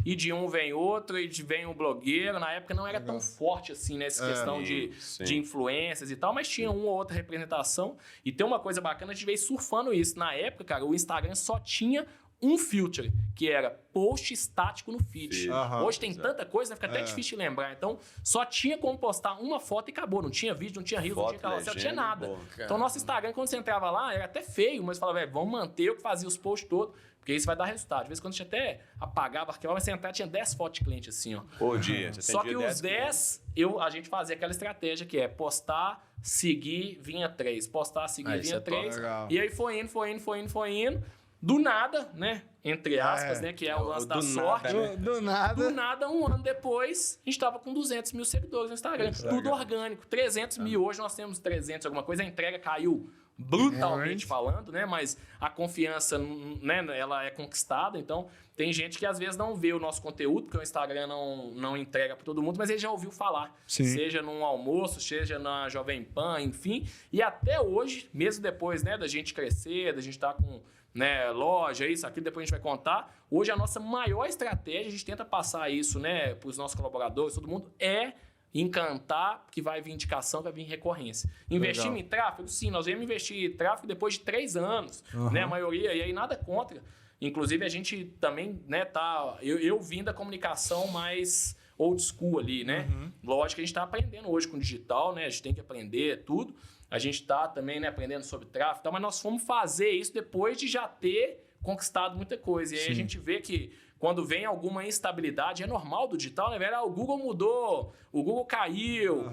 E de um vem outro, e vem um blogueiro. Na época não era tão forte assim, né? Essa questão de influências e tal, mas tinha uma ou outra representação. E tem uma coisa bacana, a gente veio surfando isso. Na época, cara, o Instagram só tinha um filtro, que era post estático no feed. Hoje tem tanta coisa, né? Fica até difícil de lembrar. Então, só tinha como postar uma foto e acabou. Não tinha vídeo, não tinha rios, não tinha carrossel, não tinha nada. Então, nosso Instagram, quando você entrava lá, era até feio, mas falava, vamos manter o que fazia os posts todos, porque isso vai dar resultado. Às vezes, quando a gente até apagava, arquivava, você entrava, tinha 10 fotos de cliente, assim, ó. Por dia. Só que os 10, a gente fazia aquela estratégia que é postar, seguir, vinha 3. Postar, seguir, vinha 3. E aí foi indo. Do nada, né? Entre aspas, né? Que é o lance da sorte. Do nada, um ano depois, a gente tava com 200 mil seguidores no Instagram. Tudo orgânico. 300 mil. Hoje nós temos 300 alguma coisa. A entrega caiu brutalmente falando, né? Mas a confiança, né? Ela é conquistada. Então, tem gente que às vezes não vê o nosso conteúdo, porque o Instagram não entrega para todo mundo, mas ele já ouviu falar. Sim. Seja num almoço, seja na Jovem Pan, enfim. E até hoje, mesmo depois, né? Da gente crescer, da gente estar com... né, loja, isso, aquilo, depois a gente vai contar. Hoje, a nossa maior estratégia, a gente tenta passar isso, né, para os nossos colaboradores, todo mundo, é encantar, que vai vir indicação, vai vir recorrência. Investir em tráfego? Sim, nós vamos investir em tráfego depois de 3 anos, né, a maioria, e aí nada contra. Inclusive, a gente também, né, eu vim da comunicação mais old school ali, né? Lógico que a gente está aprendendo hoje com digital, né, a gente tem que aprender tudo. A gente está também, né, aprendendo sobre tráfego e tal, mas nós fomos fazer isso depois de já ter conquistado muita coisa. E aí a gente vê que quando vem alguma instabilidade, é normal do digital, né, velho? O Google mudou, o Google caiu.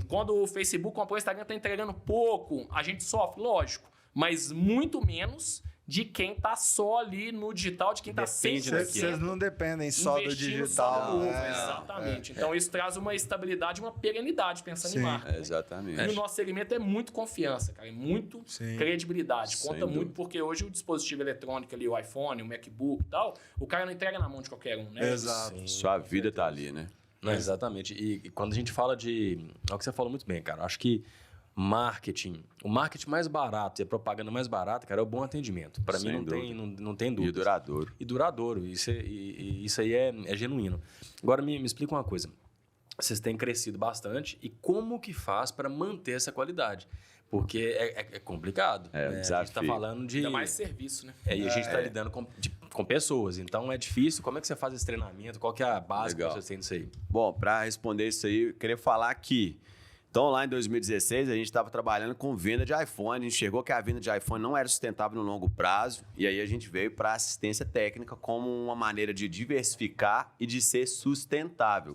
Quando o Facebook comprou o Instagram, tá entregando pouco. A gente sofre, lógico, mas muito menos de quem tá só ali no digital, de quem tá sempre... Vocês não dependem só do digital. Só no exatamente. Então isso traz uma estabilidade, uma perenidade, pensando em marca. Né? Exatamente. E o nosso segmento é muito confiança, cara. É muito credibilidade. Conta muito porque hoje o dispositivo eletrônico ali, o iPhone, o MacBook e tal, o cara não entrega na mão de qualquer um, né? Exato. Sua vida tá ali, né? Não, exatamente. E quando a gente fala de... É o que você falou muito bem, cara. Acho que o marketing mais barato e a propaganda mais barata, cara, é o bom atendimento. Para mim não tem dúvida. E duradouro. E duradouro. Isso aí é genuíno. Agora me explica uma coisa. Vocês têm crescido bastante e como que faz para manter essa qualidade? Porque é complicado. É um desafio. A gente está falando de... Ainda mais serviço, né? E a gente está lidando com pessoas. Então é difícil. Como é que você faz esse treinamento? Qual que é a base que vocês têm disso aí? Bom, para responder isso aí, eu queria falar que... Então, lá em 2016, a gente estava trabalhando com venda de iPhone. A gente chegou que a venda de iPhone não era sustentável no longo prazo. E aí a gente veio para assistência técnica como uma maneira de diversificar e de ser sustentável.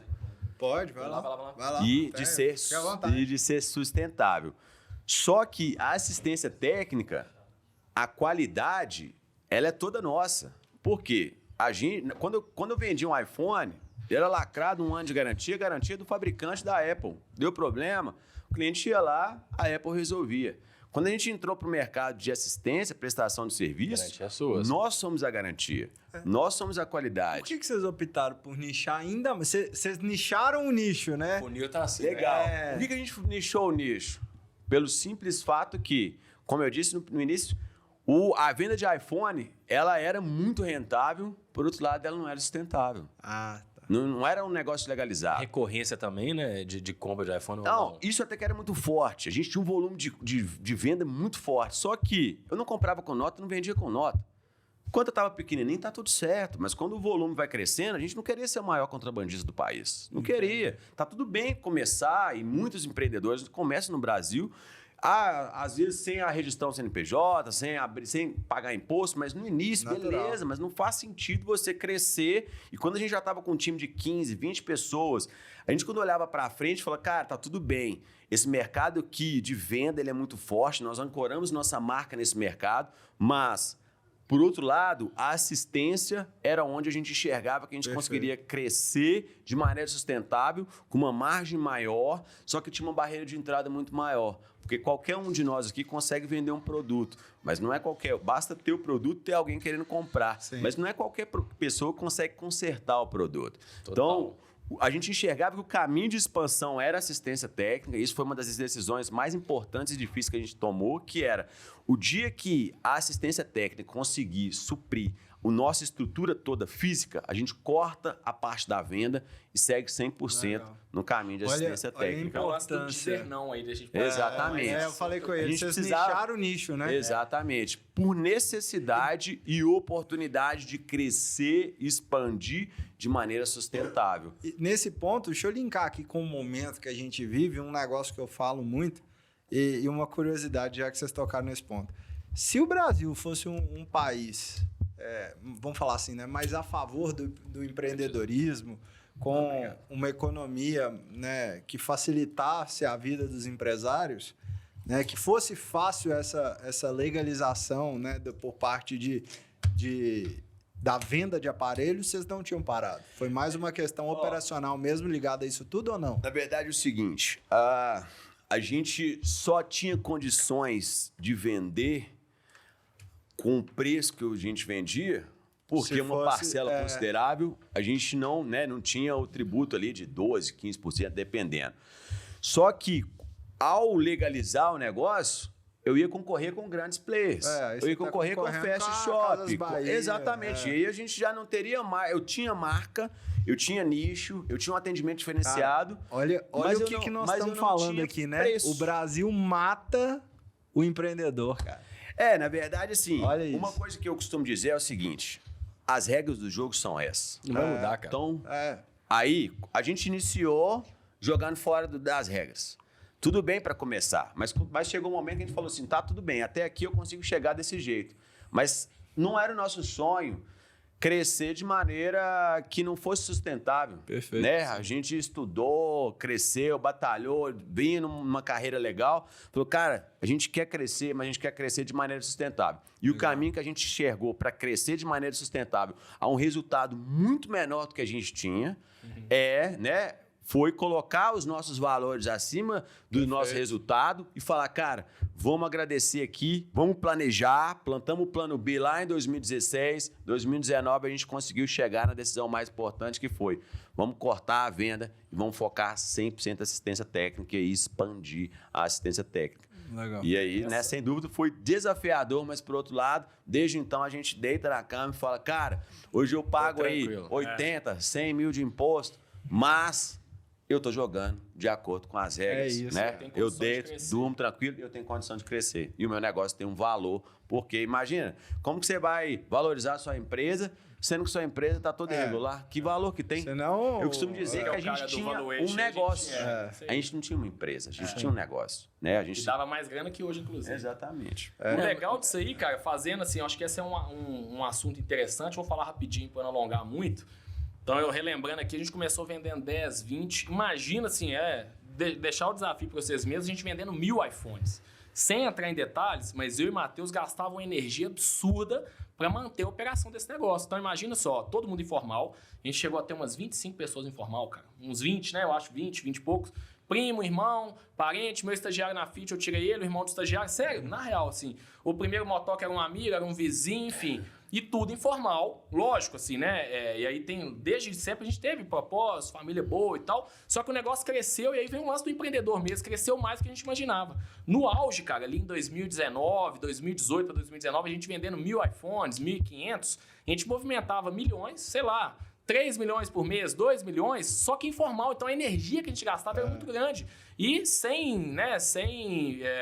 Pode, vai lá. Vai lá. E de ser sustentável. Só que a assistência técnica, a qualidade, ela é toda nossa. Por quê? Quando eu vendi um iPhone... Era lacrado 1 ano de garantia do fabricante da Apple. Deu problema, o cliente ia lá, a Apple resolvia. Quando a gente entrou para o mercado de assistência, prestação de serviço, nós somos a garantia. Nós somos a qualidade. Por que vocês optaram por nichar ainda? Vocês nicharam o nicho, né? O funil tá assim. Legal. Por que a gente nichou o nicho? Pelo simples fato que, como eu disse no início, a venda de iPhone, ela era muito rentável, por outro lado, ela não era sustentável. Não era um negócio legalizado. Recorrência também, né? De compra de iPhone. Não, isso até que era muito forte. A gente tinha um volume de venda muito forte. Só que eu não comprava com nota, não vendia com nota. Quando eu estava pequenininho, tá tudo certo. Mas quando o volume vai crescendo, a gente não queria ser o maior contrabandista do país. Não queria. Tá tudo bem começar, e muitos empreendedores começam no Brasil... às vezes sem a registrão CNPJ, sem pagar imposto, mas no início, beleza, mas não faz sentido você crescer. E quando a gente já estava com um time de 15, 20 pessoas, a gente quando olhava para frente, falava, cara, tá tudo bem. Esse mercado aqui de venda, ele é muito forte, nós ancoramos nossa marca nesse mercado, mas... Por outro lado, a assistência era onde a gente enxergava que a gente conseguiria crescer de maneira sustentável, com uma margem maior, só que tinha uma barreira de entrada muito maior. Porque qualquer um de nós aqui consegue vender um produto, mas não é qualquer... Basta ter o produto e ter alguém querendo comprar. Sim. Mas não é qualquer pessoa que consegue consertar o produto. Total. Então, a gente enxergava que o caminho de expansão era assistência técnica, e isso foi uma das decisões mais importantes e difíceis que a gente tomou, que era o dia que a assistência técnica conseguir suprir a nossa estrutura toda física, a gente corta a parte da venda e segue 100% no caminho de assistência técnica. Olha dizer não aí da gente. Exatamente. Eu falei com ele, vocês nicharam o nicho, né? Exatamente. Por necessidade e oportunidade de crescer, expandir de maneira sustentável. E nesse ponto, deixa eu linkar aqui com o momento que a gente vive, um negócio que eu falo muito, e uma curiosidade, já que vocês tocaram nesse ponto. Se o Brasil fosse um país... vamos falar assim, né, mais a favor do empreendedorismo, com uma economia, né, que facilitasse a vida dos empresários, né, que fosse fácil essa legalização, né, por parte da venda de aparelhos, vocês não tinham parado. Foi mais uma questão operacional mesmo ligada a isso tudo ou não? Na verdade é o seguinte, a gente só tinha condições de vender com o preço que a gente vendia, porque uma parcela considerável, a gente não tinha o tributo ali de 12%, 15%, dependendo. Só que, ao legalizar o negócio, eu ia concorrer com grandes players. Eu ia concorrer com Fast Shop. Exatamente. E aí a gente já não teria mais... Eu tinha marca, eu tinha nicho, eu tinha um atendimento diferenciado. Cara, olha o que nós estamos falando aqui, né? Preço. O Brasil mata o empreendedor, cara. Na verdade, assim, uma coisa que eu costumo dizer é o seguinte, as regras do jogo são essas. Não vai mudar, cara. Então, aí, a gente iniciou jogando fora das regras. Tudo bem para começar, mas chegou um momento que a gente falou assim, tá tudo bem, até aqui eu consigo chegar desse jeito. Mas não era o nosso sonho crescer de maneira que não fosse sustentável. Perfeito. Né? A gente estudou, cresceu, batalhou, vinha numa carreira legal. Falou, cara, a gente quer crescer, mas a gente quer crescer de maneira sustentável. E o caminho que a gente enxergou para crescer de maneira sustentável a um resultado muito menor do que a gente tinha né, foi colocar os nossos valores acima do nosso resultado e falar, cara, vamos agradecer aqui, vamos planejar, plantamos o plano B lá em 2016, 2019 a gente conseguiu chegar na decisão mais importante que foi, vamos cortar a venda e vamos focar 100% na assistência técnica e expandir a assistência técnica. Legal. E aí, né, sem dúvida, foi desafiador, mas por outro lado, desde então a gente deita na cama e fala, cara, hoje eu pago aí 80, 100 mil de imposto, mas eu tô jogando de acordo com as regras, né? Eu deito, durmo tranquilo e eu tenho condição de crescer. E o meu negócio tem um valor, porque imagina, como que você vai valorizar a sua empresa, sendo que sua empresa está toda irregular? Que valor que tem? Senão, eu costumo dizer que a gente tinha um negócio. A gente não tinha uma empresa, a gente tinha um negócio. Né? A gente e dava mais grana que hoje, inclusive. Exatamente. O legal disso aí, cara, fazendo assim, eu acho que esse é um assunto interessante, vou falar rapidinho para não alongar muito. Então, eu relembrando aqui, a gente começou vendendo 10, 20. Imagina assim, deixar o desafio para vocês mesmos, a gente vendendo 1000 iPhones. Sem entrar em detalhes, mas eu e o Matheus gastavam uma energia absurda para manter a operação desse negócio. Então, imagina só, todo mundo informal. A gente chegou a ter umas 25 pessoas informal, cara. Uns 20, né? Eu acho 20 e poucos. Primo, irmão, parente, meu estagiário na FIT, eu tirei ele, o irmão do estagiário. Sério, na real, assim. O primeiro motoca era um amigo, era um vizinho, enfim. E tudo informal, lógico, assim, né? E aí desde sempre a gente teve propósito, família boa e tal. Só que o negócio cresceu e aí veio um lance do empreendedor mesmo, cresceu mais do que a gente imaginava. No auge, cara, ali em 2019, 2018 para 2019, a gente vendendo 1000 iPhones, 1.500, a gente movimentava milhões, sei lá, 3 milhões por mês, 2 milhões, só que informal. Então a energia que a gente gastava era muito grande. E sem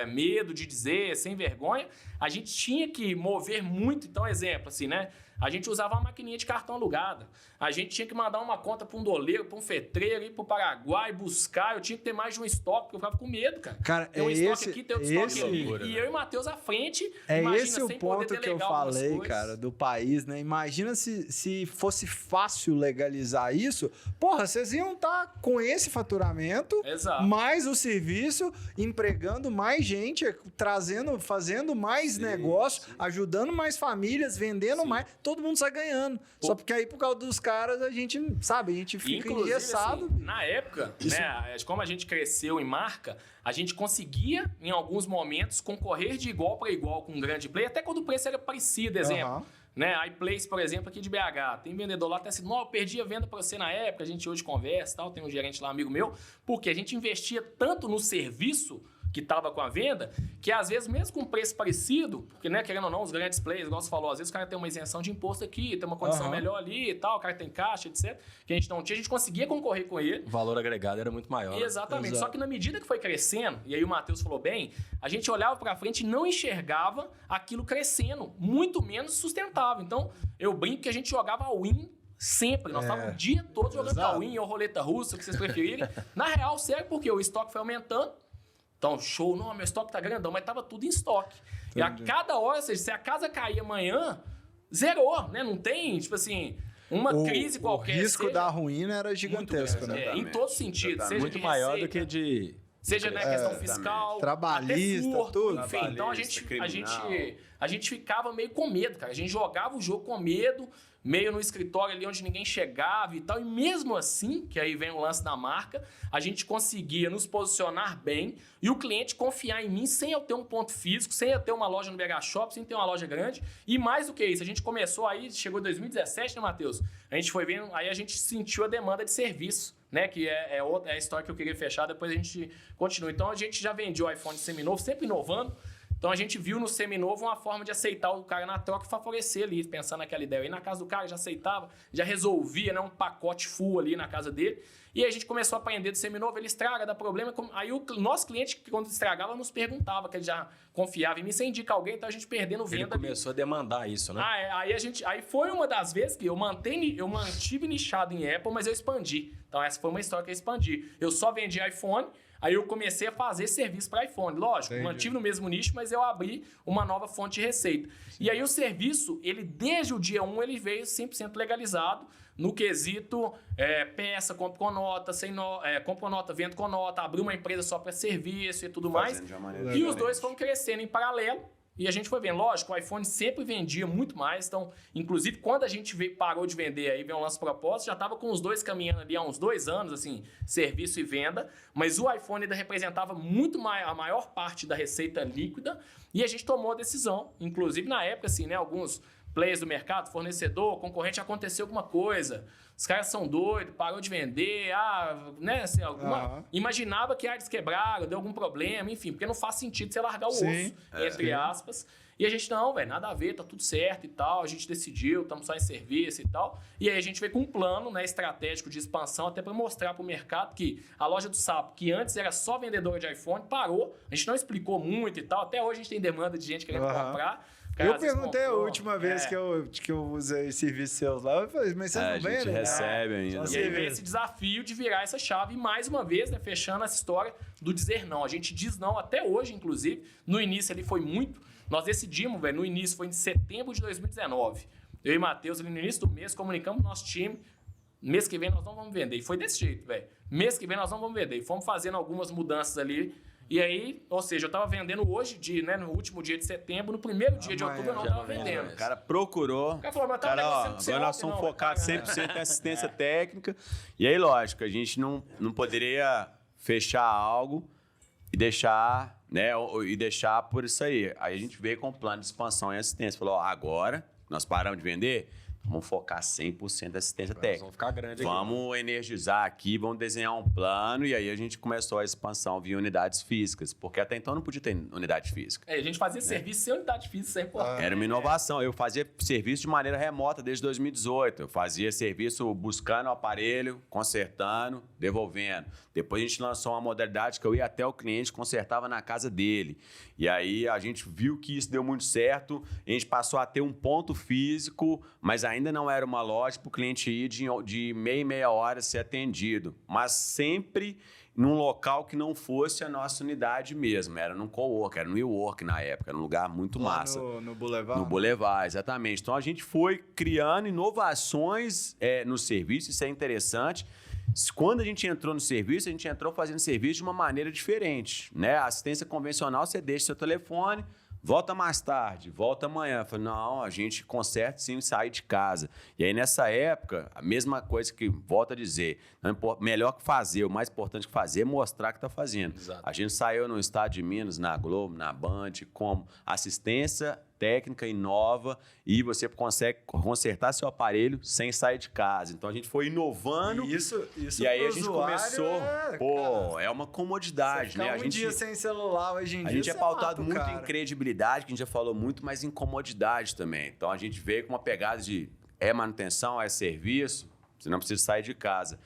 medo de dizer, sem vergonha, a gente tinha que mover muito. Então, exemplo, assim, né? A gente usava uma maquininha de cartão alugada. A gente tinha que mandar uma conta para um doleiro, para um fetreiro, ir para o Paraguai, buscar. Eu tinha que ter mais de um estoque, porque eu ficava com medo, cara. Cara, tem um estoque aqui, tem outro estoque ali. Loucura, e eu e o Matheus à frente. Esse o ponto que eu falei, cara, do país, né? Imagina se fosse fácil legalizar isso. Porra, vocês iam estar com esse faturamento, mais o serviço, empregando mais gente, fazendo mais negócio, ajudando mais famílias, vendendo mais. Todo mundo sai ganhando. Só porque aí, por causa dos caras, a gente fica engessado. Assim, na época, né, como a gente cresceu em marca, a gente conseguia, em alguns momentos, concorrer de igual para igual com um grande player, até quando o preço era parecido, exemplo. Né? A iPlace, por exemplo, aqui de BH, tem vendedor lá até assim, eu perdi a venda para você na época, a gente hoje conversa e tal, tem um gerente lá, amigo meu, porque a gente investia tanto no serviço que estava com a venda, que às vezes, mesmo com preço parecido, porque, né, querendo ou não, os grandes players, igual você falou, às vezes o cara tem uma isenção de imposto aqui, tem uma condição melhor ali e tal, o cara tem caixa, etc., que a gente não tinha, a gente conseguia concorrer com ele. O valor agregado era muito maior. Exatamente. Só que na medida que foi crescendo, e aí o Matheus falou bem, a gente olhava para frente e não enxergava aquilo crescendo, muito menos sustentável. Então, eu brinco que a gente jogava win sempre. Nós estávamos o dia todo jogando win ou roleta russa, o que vocês preferirem. Na real, sério, porque o estoque foi aumentando. Então, show, não, meu estoque tá grandão, mas tava tudo em estoque. E a cada hora, ou seja, se a casa cair amanhã, zerou, né? Não tem, tipo assim, uma crise qualquer. O risco da ruína era gigantesco, né? Em todos os sentidos. Seja muito maior do que de... Seja na questão fiscal, trabalhista, até furto, tudo. Enfim, então a gente ficava meio com medo, cara. A gente jogava o jogo com medo, meio no escritório ali onde ninguém chegava e tal. E mesmo assim, que aí vem o lance da marca, a gente conseguia nos posicionar bem e o cliente confiar em mim sem eu ter um ponto físico, sem eu ter uma loja no BH Shop, sem ter uma loja grande. E mais do que isso, a gente começou aí, chegou em 2017, né, Matheus? A gente foi vendo, aí a gente sentiu a demanda de serviço, né? Que é a história que eu queria fechar, depois a gente continua. Então a gente já vendia o iPhone seminovo, sempre inovando. Então a gente viu no seminovo uma forma de aceitar o cara na troca e favorecer ali, pensando naquela ideia. E na casa do cara já aceitava, já resolvia, né, um pacote full ali na casa dele. E aí a gente começou a aprender do seminovo, ele estraga, dá problema. Aí o nosso cliente, quando estragava, nos perguntava, que ele já confiava em mim, você indica alguém, então a gente perdendo venda. Ele começou a demandar isso, né? Aí foi uma das vezes que eu mantive nichado em Apple, mas eu expandi. Então essa foi uma história que eu expandi. Eu só vendi iPhone. Aí eu comecei a fazer serviço para iPhone. Lógico, mantive no mesmo nicho, mas eu abri uma nova fonte de receita. Sim. E aí o serviço, ele desde o dia 1, ele veio 100% legalizado no quesito peça, compra com nota, compra com nota, vendo com nota, abrir uma empresa só para serviço e tudo mais. E os dois foram crescendo em paralelo. E a gente foi vendo, lógico, o iPhone sempre vendia muito mais. Então, inclusive, quando a gente parou de vender, aí veio um lance propósito, já estava com os dois caminhando ali há uns 2 anos, assim, serviço e venda. Mas o iPhone ainda representava muito mais, a maior parte da receita líquida. E a gente tomou a decisão, inclusive na época, assim, né, alguns players do mercado, fornecedor, concorrente, aconteceu alguma coisa. Os caras são doidos, parou de vender, né, assim, imaginava que eles quebraram, deu algum problema, enfim, porque não faz sentido você largar o osso, entre aspas. E a gente, não, velho, nada a ver, tá tudo certo e tal, a gente decidiu, estamos só em serviço e tal. E aí a gente veio com um plano, né, estratégico de expansão, até para mostrar para o mercado que a loja do Sapo, que antes era só vendedora de iPhone, parou. A gente não explicou muito e tal, até hoje a gente tem demanda de gente querendo comprar. Eu perguntei a última vez que eu usei serviços seus lá, eu falei, mas vocês não vendem? A gente recebe ainda. E aí veio esse desafio de virar essa chave, e mais uma vez, né, fechando essa história do dizer não. A gente diz não até hoje, inclusive. No início ele foi muito. Nós decidimos, velho, no início, foi em setembro de 2019. Eu e o Matheus, ali no início do mês, comunicamos pro nosso time, mês que vem nós não vamos vender. E foi desse jeito, velho. Mês que vem nós não vamos vender. E fomos fazendo algumas mudanças ali. E aí, ou seja, eu tava vendendo hoje, no último dia de setembro, no primeiro dia de outubro eu não tava vendendo. O cara procurou. O cara falou, mas tá agora nós somos focados 100% em assistência técnica. E aí, lógico, a gente não poderia fechar algo e deixar, né, e deixar por isso aí. Aí a gente veio com um plano de expansão e assistência. Falou, agora nós paramos de vender, vamos focar 100% em assistência técnica. Vamos ficar grande aqui. Vamos energizar aqui, vamos desenhar um plano. E aí a gente começou a expansão via unidades físicas. Porque até então não podia ter unidade física. A gente fazia serviço sem unidade física, isso é importante. Era uma inovação. Eu fazia serviço de maneira remota desde 2018. Eu fazia serviço buscando o aparelho, consertando, devolvendo. Depois a gente lançou uma modalidade que eu ia até o cliente, consertava na casa dele. E aí a gente viu que isso deu muito certo. A gente passou a ter um ponto físico, mas ainda não era uma loja para o cliente ir de meia em meia hora ser atendido. Mas sempre num local que não fosse a nossa unidade mesmo. Era num cowork, era no WeWork na época. Era um lugar muito massa. No Boulevard? No Boulevard, exatamente. Então a gente foi criando inovações no serviço, isso é interessante. Quando a gente entrou no serviço, a gente entrou fazendo serviço de uma maneira diferente, né? A assistência convencional, você deixa seu telefone, volta mais tarde, volta amanhã. Eu falei, não, a gente conserta sim e sai de casa. E aí, nessa época, a mesma coisa que, volto a dizer, não importa, melhor que fazer, o mais importante que fazer é mostrar que está fazendo. Exato. A gente saiu no Estado de Minas, na Globo, na Band, como assistência técnica e nova, e você consegue consertar seu aparelho sem sair de casa. Então, a gente foi inovando. Isso e aí, a gente começou... É uma comodidade, né? A gente dia sem celular hoje em dia. A gente é pautado muito em credibilidade, que a gente já falou muito, mas em comodidade também. Então, a gente veio com uma pegada de manutenção, serviço, você não precisa sair de casa.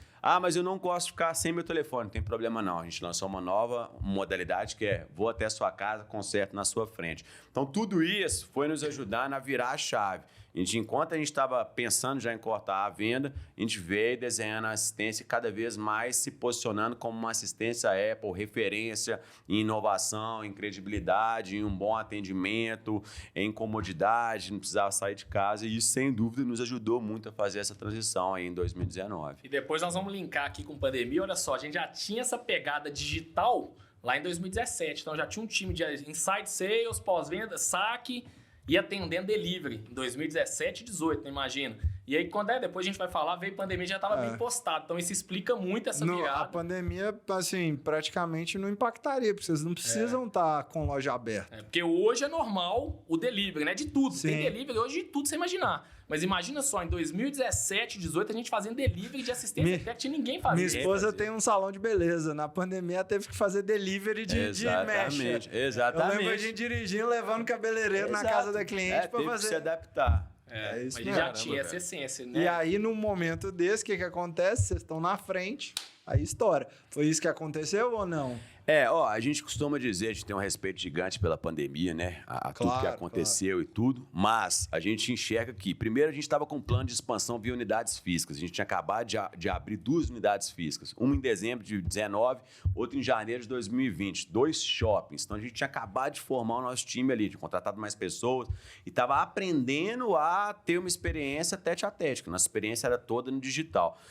Mas eu não gosto de ficar sem meu telefone. Não tem problema não. A gente lançou uma nova modalidade que é vou até a sua casa, conserto na sua frente. Então, tudo isso foi nos ajudar a virar a chave. Enquanto a gente estava pensando já em cortar a venda, a gente veio desenhando a assistência e cada vez mais se posicionando como uma assistência Apple, referência em inovação, em credibilidade, em um bom atendimento, em comodidade, não precisava sair de casa. E isso, sem dúvida, nos ajudou muito a fazer essa transição aí em 2019. E depois nós vamos linkar aqui com pandemia. Olha só, a gente já tinha essa pegada digital lá em 2017. Então, já tinha um time de inside sales, pós-venda, saque e atendendo delivery em 2017 e 2018, não imagina. E aí, quando depois a gente vai falar, veio pandemia, já estava bem postado. Então, isso explica muito essa virada. A pandemia, assim, praticamente não impactaria, porque vocês não precisam estar com loja aberta. Porque hoje é normal o delivery, né? De tudo. Sim. Tem delivery hoje de tudo, você imaginar. Mas imagina só, em 2017, 2018, a gente fazendo delivery de assistência técnica, ninguém fazia. Minha esposa tem um salão de beleza. Na pandemia, ela teve que fazer delivery de mecha. Exatamente. Eu lembro a gente dirigindo, levando cabeleireiro na casa da cliente para fazer. Que se adaptar. É isso mas mesmo. já tinha essa essência, né? E aí, num momento desse, o que acontece? Vocês estão na frente, aí estoura. Foi isso que aconteceu ou não? A gente costuma dizer, a gente tem um respeito gigante pela pandemia, né? A tudo que aconteceu e tudo, mas a gente enxerga que, primeiro, a gente estava com um plano de expansão via unidades físicas. A gente tinha acabado de abrir 2 unidades físicas, uma em dezembro de 2019, outra em janeiro de 2020, 2 shoppings. Então, a gente tinha acabado de formar o nosso time ali, de contratado mais pessoas e estava aprendendo a ter uma experiência tete-a-tete, que nossa experiência era toda no digital.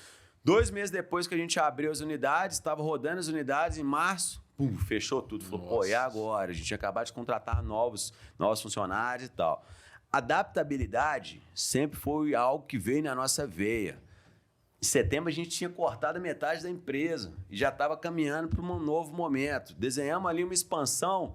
2 meses depois que a gente abriu as unidades, estava rodando as unidades em março, fechou tudo. Falou, e agora? A gente tinha acabado de contratar novos funcionários e tal. Adaptabilidade sempre foi algo que veio na nossa veia. Em setembro, a gente tinha cortado a metade da empresa e já estava caminhando para um novo momento. Desenhamos ali uma expansão,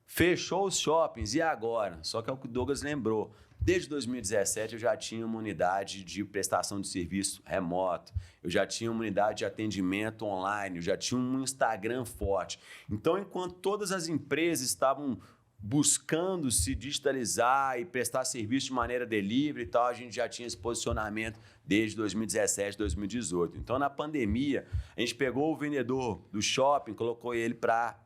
fechou os shoppings, e agora? Só que é o que o Douglas lembrou. Desde 2017, eu já tinha uma unidade de prestação de serviço remoto, eu já tinha uma unidade de atendimento online, eu já tinha um Instagram forte. Então, enquanto todas as empresas estavam buscando se digitalizar e prestar serviço de maneira delivery e tal, a gente já tinha esse posicionamento desde 2017, 2018. Então, na pandemia, a gente pegou o vendedor do shopping, colocou ele para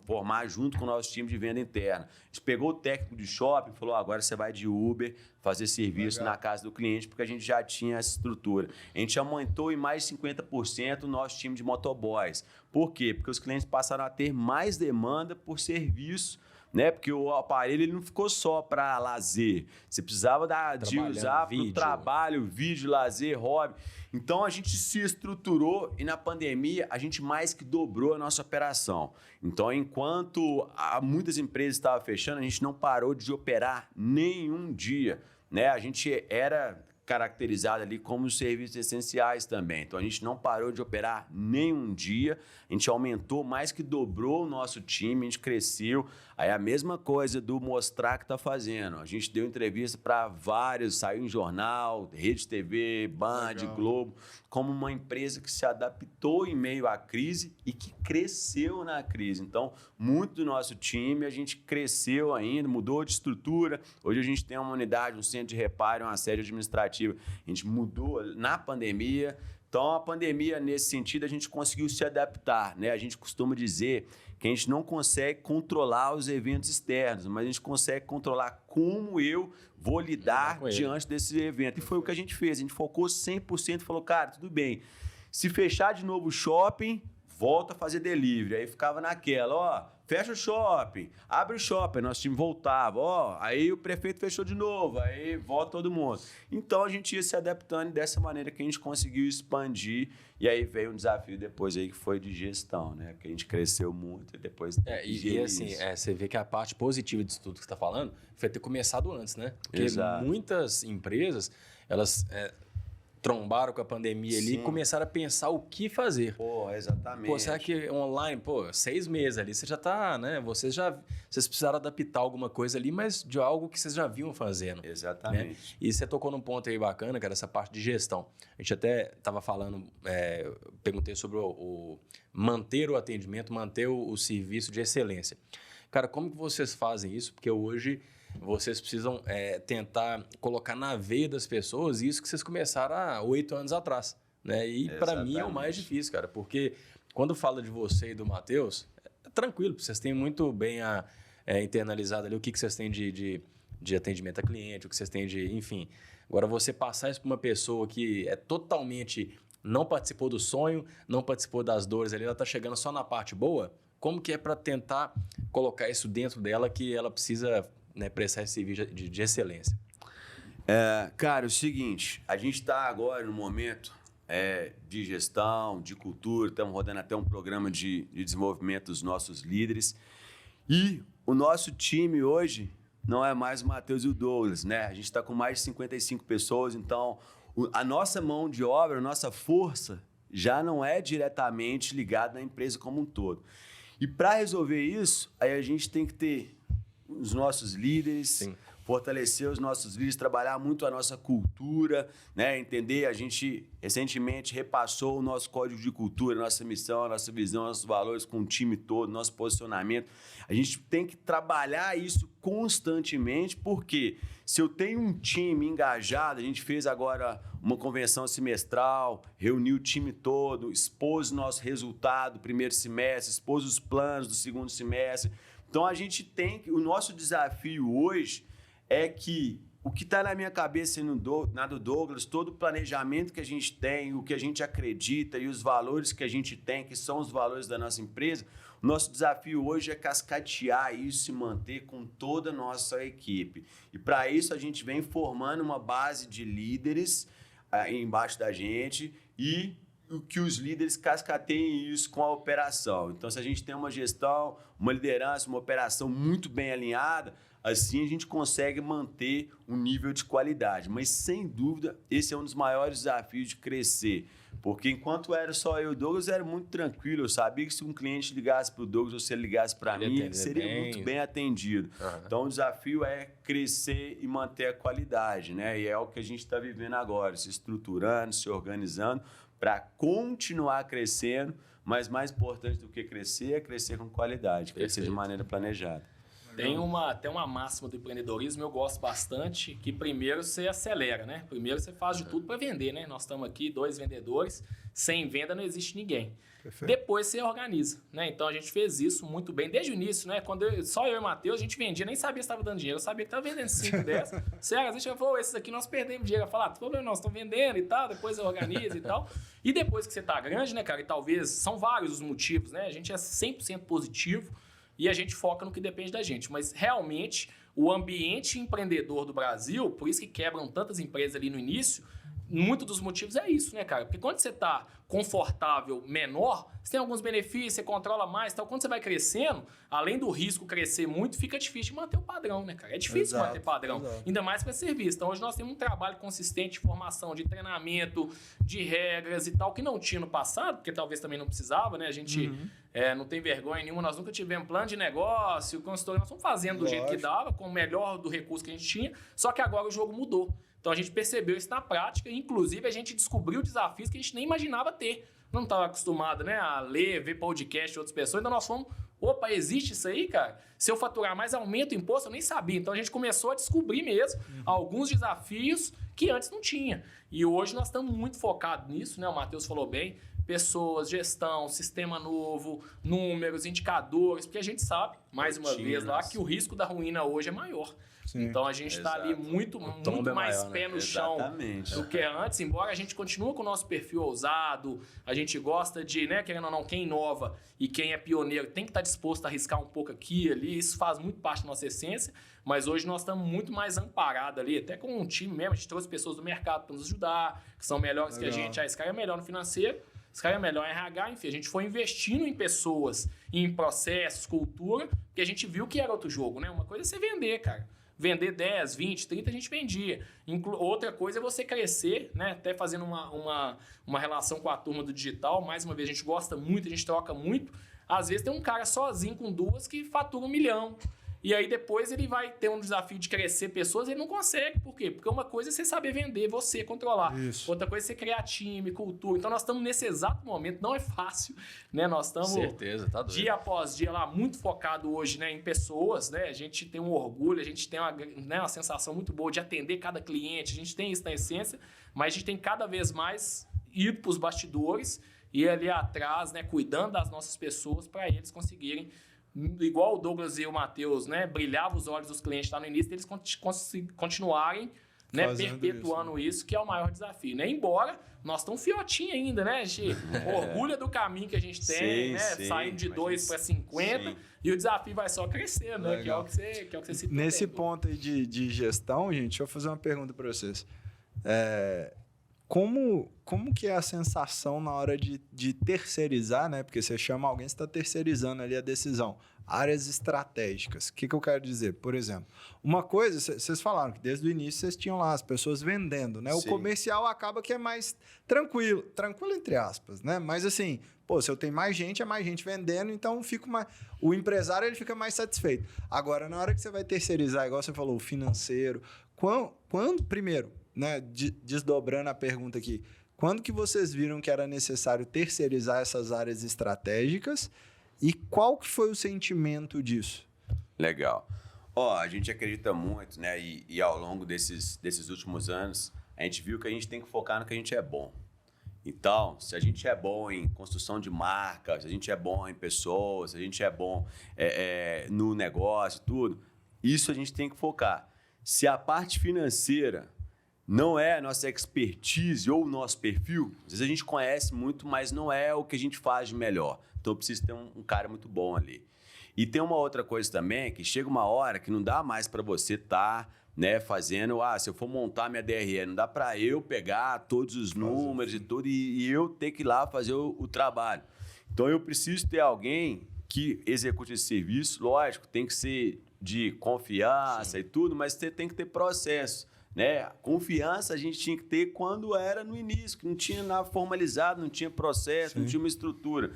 formar junto com o nosso time de venda interna. A gente pegou o técnico de shopping e falou, agora você vai de Uber fazer serviço na casa do cliente, porque a gente já tinha essa estrutura. A gente aumentou em mais de 50% o nosso time de motoboys. Por quê? Porque os clientes passaram a ter mais demanda por serviço, né? Porque o aparelho ele não ficou só para lazer. Você precisava de usar para o trabalho, vídeo, lazer, hobby. Então, a gente se estruturou e na pandemia a gente mais que dobrou a nossa operação. Então, enquanto muitas empresas estavam fechando, a gente não parou de operar nenhum dia, né? A gente era caracterizado ali como serviços essenciais também. Então, a gente não parou de operar nenhum dia, a gente aumentou, mais que dobrou o nosso time, a gente cresceu. Aí a mesma coisa do mostrar que está fazendo. A gente deu entrevista para vários, saiu em jornal, Rede TV, Band, Globo, como uma empresa que se adaptou em meio à crise e que cresceu na crise. Então, muito do nosso time, a gente cresceu ainda, mudou de estrutura. Hoje a gente tem uma unidade, um centro de reparo, uma sede administrativa. A gente mudou na pandemia. Então, a pandemia, nesse sentido, a gente conseguiu se adaptar, né? A gente costuma dizer que a gente não consegue controlar os eventos externos, mas a gente consegue controlar como eu vou lidar diante desse evento. E foi o que a gente fez. A gente focou 100% e falou, cara, tudo bem. Se fechar de novo o shopping, volta a fazer delivery. Aí ficava naquela, fecha o shopping, abre o shopping, nosso time voltava, aí o prefeito fechou de novo, aí volta todo mundo. Então a gente ia se adaptando dessa maneira que a gente conseguiu expandir, e aí veio um desafio depois aí que foi de gestão, né? Que a gente cresceu muito e depois... E assim, você vê que a parte positiva disso tudo que você está falando foi ter começado antes, né? Porque muitas empresas, elas... trombaram com a pandemia ali e começaram a pensar o que fazer. Exatamente. Será que online, 6 meses ali, você já tá, né? Vocês precisaram adaptar alguma coisa ali, mas de algo que vocês já vinham fazendo. Exatamente. Né? E você tocou num ponto aí bacana, cara, essa parte de gestão. A gente até estava falando, perguntei sobre o manter o atendimento, manter o serviço de excelência. Cara, como que vocês fazem isso? Porque hoje... vocês precisam tentar colocar na veia das pessoas isso que vocês começaram há 8 anos atrás. Né? E para mim é o mais difícil, cara. Porque quando fala de você e do Matheus, é tranquilo. Vocês têm muito bem internalizado ali o que vocês têm de atendimento a cliente, o que vocês têm de... Enfim. Agora, você passar isso para uma pessoa que é totalmente... não participou do sonho, não participou das dores ali, ela está chegando só na parte boa. Como que é para tentar colocar isso dentro dela que ela precisa... né, prestar esse serviço de excelência? Cara, é o seguinte, a gente está agora no momento de gestão, de cultura, estamos rodando até um programa de desenvolvimento dos nossos líderes e o nosso time hoje não é mais o Matheus e o Douglas, né? A gente está com mais de 55 pessoas, então a nossa mão de obra, a nossa força já não é diretamente ligada na empresa como um todo. E para resolver isso, aí a gente tem que ter os nossos líderes, fortalecer os nossos líderes, trabalhar muito a nossa cultura, né? Entender, a gente recentemente repassou o nosso código de cultura, nossa missão, nossa visão, nossos valores com o time todo, nosso posicionamento. A gente tem que trabalhar isso constantemente, porque se eu tenho um time engajado, a gente fez agora uma convenção semestral, reuniu o time todo, expôs o nosso resultado do primeiro semestre, expôs os planos do segundo semestre. Então, a gente tem que... O nosso desafio hoje é que o que está na minha cabeça e na do Douglas, todo o planejamento que a gente tem, o que a gente acredita e os valores que a gente tem, que são os valores da nossa empresa, o nosso desafio hoje é cascatear isso e manter com toda a nossa equipe. E, para isso, a gente vem formando uma base de líderes embaixo da gente e que os líderes cascateiem isso com a operação. Então, se a gente tem uma gestão, uma liderança, uma operação muito bem alinhada, assim a gente consegue manter um nível de qualidade. Mas, sem dúvida, esse é um dos maiores desafios de crescer. Porque enquanto era só eu e o Douglas, era muito tranquilo. Eu sabia que se um cliente ligasse para o Douglas ou se ele ligasse para mim, ele seria muito bem atendido. Então, o desafio é crescer e manter a qualidade, né? E é o que a gente está vivendo agora, se estruturando, se organizando, para continuar crescendo, mas mais importante do que crescer é crescer com qualidade, crescer de maneira planejada. Tem uma máxima do empreendedorismo, eu gosto bastante, que primeiro você acelera, né? Primeiro você faz de tudo para vender, né? Nós estamos aqui, 2 vendedores, sem venda não existe ninguém. Perfeito. Depois você organiza, né? Então a gente fez isso muito bem desde o início, né? Só eu e o Matheus, a gente vendia, nem sabia se estava dando dinheiro, eu sabia que estava vendendo 5, 10. Sério, a gente falou, esses aqui nós perdemos dinheiro. Eu falei, não tem problema, nós estamos vendendo e tal, depois eu organizo e tal. E depois que você está grande, né, cara? E talvez, são vários os motivos, né? A gente é 100% positivo e a gente foca no que depende da gente. Mas realmente, o ambiente empreendedor do Brasil, por isso que quebram tantas empresas ali no início, muito dos motivos é isso, né, cara? Porque quando você está confortável menor, você tem alguns benefícios, você controla mais, tal. Quando você vai crescendo, além do risco crescer muito, fica difícil de manter o padrão, né, cara? É difícil manter padrão, ainda mais para serviço. Então, hoje nós temos um trabalho consistente de formação, de treinamento, de regras e tal, que não tinha no passado, porque talvez também não precisava, né? A gente não tem vergonha nenhuma, nós nunca tivemos plano de negócio, consultoria, nós estamos fazendo do jeito que dava, com o melhor do recurso que a gente tinha, só que agora o jogo mudou. Então, a gente percebeu isso na prática e, inclusive, a gente descobriu desafios que a gente nem imaginava ter. Não estava acostumado, né, a ler, ver podcast de outras pessoas. Então, nós fomos, opa, existe isso aí, cara? Se eu faturar mais, aumenta o imposto? Eu nem sabia. Então, a gente começou a descobrir mesmo alguns desafios que antes não tinha. E hoje nós estamos muito focados nisso, né? O Matheus falou bem. Pessoas, gestão, sistema novo, números, indicadores, porque a gente sabe, mais uma vez lá, que o risco da ruína hoje é maior. Sim. Então, a gente está ali muito mais maior, pé no chão do que antes, embora a gente continue com o nosso perfil ousado, a gente gosta de, né, querendo ou não, quem inova e quem é pioneiro tem que estar disposto a arriscar um pouco aqui e ali, isso faz muito parte da nossa essência, mas hoje nós estamos muito mais amparados ali, até com um time mesmo, a gente trouxe pessoas do mercado para nos ajudar, que são melhores que a gente, esse cara é melhor no financeiro, esse cara é melhor em RH, enfim, a gente foi investindo em pessoas, em processos, cultura, porque a gente viu que era outro jogo, né? Uma coisa é você vender, cara. Vender 10, 20, 30, a gente vendia. Outra coisa é você crescer, né? Até fazendo uma relação com a turma do digital. Mais uma vez, a gente gosta muito, a gente troca muito. Às vezes tem um cara sozinho com 2 que fatura 1 milhão. E aí depois ele vai ter um desafio de crescer pessoas, ele não consegue. Por quê? Porque uma coisa é você saber vender, você controlar. Isso. Outra coisa é você criar time, cultura. Então nós estamos nesse exato momento, não é fácil, né? Nós estamos certeza, tá doido. Dia após dia lá, muito focado hoje, né, em pessoas, né? A gente tem um orgulho, a gente tem uma sensação muito boa de atender cada cliente, a gente tem isso na essência, mas a gente tem cada vez mais ir para os bastidores e ali atrás, né, cuidando das nossas pessoas para eles conseguirem, igual o Douglas e o Matheus, né, brilhava os olhos dos clientes lá no início, eles continuarem, né, perpetuando isso, que é o maior desafio, né? Embora nós estamos fiotinho ainda, né? A gente orgulha do caminho que a gente tem, né? Saindo de 2 para 50, e o desafio vai só crescendo, né? Que é o que você citou. Nesse ponto aí de gestão, gente, deixa eu fazer uma pergunta para vocês. Como que é a sensação na hora de de terceirizar, né? Porque você chama alguém, você está terceirizando ali a decisão. Áreas estratégicas. O que eu quero dizer? Por exemplo, uma coisa, vocês falaram que desde o início vocês tinham lá as pessoas vendendo, né? O comercial acaba que é mais tranquilo entre aspas, né? Mas assim, pô, se eu tenho mais gente, é mais gente vendendo, então o empresário ele fica mais satisfeito. Agora, na hora que você vai terceirizar, igual você falou, o financeiro, quando primeiro, né? Desdobrando a pergunta aqui, quando que vocês viram que era necessário terceirizar essas áreas estratégicas? E qual que foi o sentimento disso? Legal. A gente acredita muito, né? E ao longo desses últimos anos, a gente viu que a gente tem que focar no que a gente é bom. Então, se a gente é bom em construção de marcas, se a gente é bom em pessoas, se a gente é bom no negócio, tudo, isso a gente tem que focar. Se a parte financeira não é a nossa expertise ou o nosso perfil, às vezes a gente conhece muito, mas não é o que a gente faz de melhor. Então, precisa ter um cara muito bom ali. E tem uma outra coisa também, que chega uma hora que não dá mais para você estar fazendo... se eu for montar minha DRE, não dá para eu pegar todos os números e tudo e eu ter que ir lá fazer o trabalho. Então, eu preciso ter alguém que execute esse serviço. Lógico, tem que ser de confiança e tudo, mas você tem que ter processo. Confiança a gente tinha que ter quando era no início, que não tinha nada formalizado, não tinha processo, não tinha uma estrutura.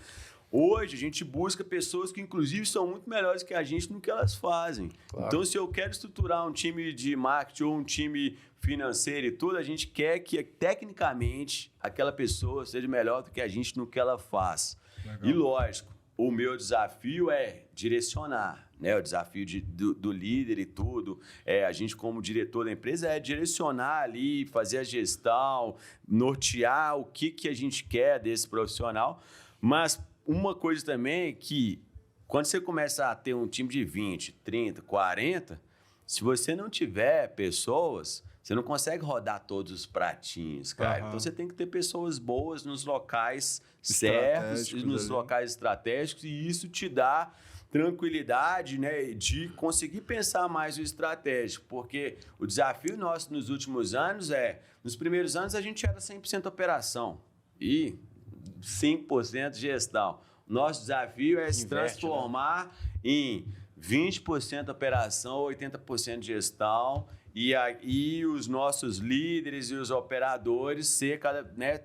Hoje, a gente busca pessoas que, inclusive, são muito melhores que a gente no que elas fazem. Claro. Então, se eu quero estruturar um time de marketing ou um time financeiro e tudo, a gente quer que, tecnicamente, aquela pessoa seja melhor do que a gente no que ela faz. Legal. E, lógico, o meu desafio é direcionar, o desafio do líder e tudo. A gente, como diretor da empresa, é direcionar ali, fazer a gestão, nortear o que a gente quer desse profissional. Mas uma coisa também é que, quando você começa a ter um time de 20, 30, 40, se você não tiver pessoas, você não consegue rodar todos os pratinhos, cara. Então, você tem que ter pessoas boas nos locais certos, nos locais estratégicos, e isso te dá tranquilidade, de conseguir pensar mais o estratégico, porque o desafio nosso nos últimos anos nos primeiros anos a gente era 100% operação e 5% de gestão. Nosso desafio é se transformar em 20% operação, 80% de gestão, e aí os nossos líderes e os operadores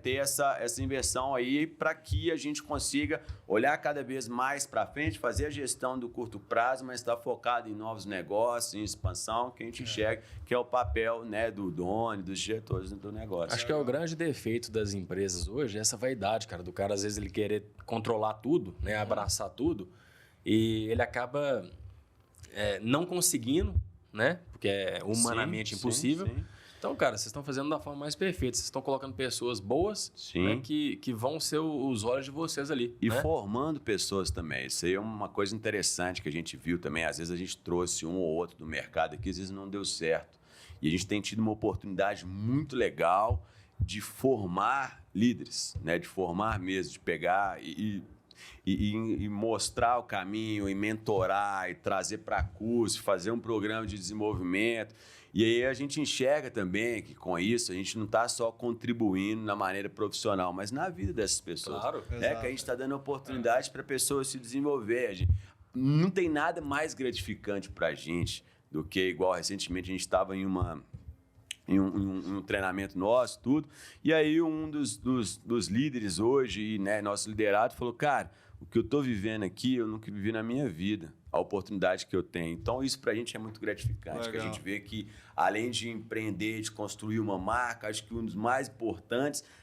ter essa inversão aí para que a gente consiga olhar cada vez mais para frente, fazer a gestão do curto prazo, mas estar focado em novos negócios, em expansão, que a gente enxerga que é o papel do dono, dos diretores do negócio. Acho que é o grande defeito das empresas hoje, essa vaidade, cara, do cara às vezes ele querer controlar tudo, abraçar tudo, e ele acaba não conseguindo, porque é humanamente impossível. Sim. Então, cara, vocês estão fazendo da forma mais perfeita. Vocês estão colocando pessoas boas que vão ser os olhos de vocês ali. E formando pessoas também. Isso aí é uma coisa interessante que a gente viu também. Às vezes a gente trouxe um ou outro do mercado aqui, às vezes não deu certo. E a gente tem tido uma oportunidade muito legal de formar líderes, de formar mesmo, de pegar e mostrar o caminho, e mentorar, e trazer para curso, fazer um programa de desenvolvimento. E aí a gente enxerga também que com isso a gente não está só contribuindo na maneira profissional, mas na vida dessas pessoas. Claro. Que a gente está dando oportunidade para pessoas se desenvolver. Não tem nada mais gratificante para a gente do que, igual recentemente a gente estava em um treinamento nosso, tudo. E aí um dos líderes hoje, nosso liderado, falou, cara, o que eu estou vivendo aqui, eu nunca vivi na minha vida, a oportunidade que eu tenho. Então, isso para a gente é muito gratificante, que a gente vê que, além de empreender, de construir uma marca, acho que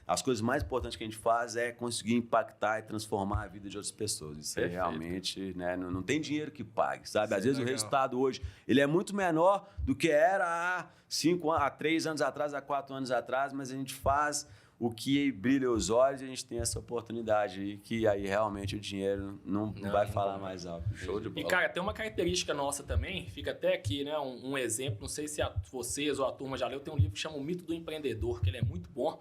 as coisas mais importantes que a gente faz é conseguir impactar e transformar a vida de outras pessoas. Isso realmente, não tem dinheiro que pague, sabe? Às vezes o resultado hoje, ele é muito menor do que era há 3 anos atrás, há 4 anos atrás, mas a gente faz o que brilha os olhos, e a gente tem essa oportunidade aí, que aí realmente o dinheiro não vai falar mais alto. Show de bola. E, cara, tem uma característica nossa também, fica até aqui, um exemplo, não sei se vocês ou a turma já leu, tem um livro que chama O Mito do Empreendedor, que ele é muito bom,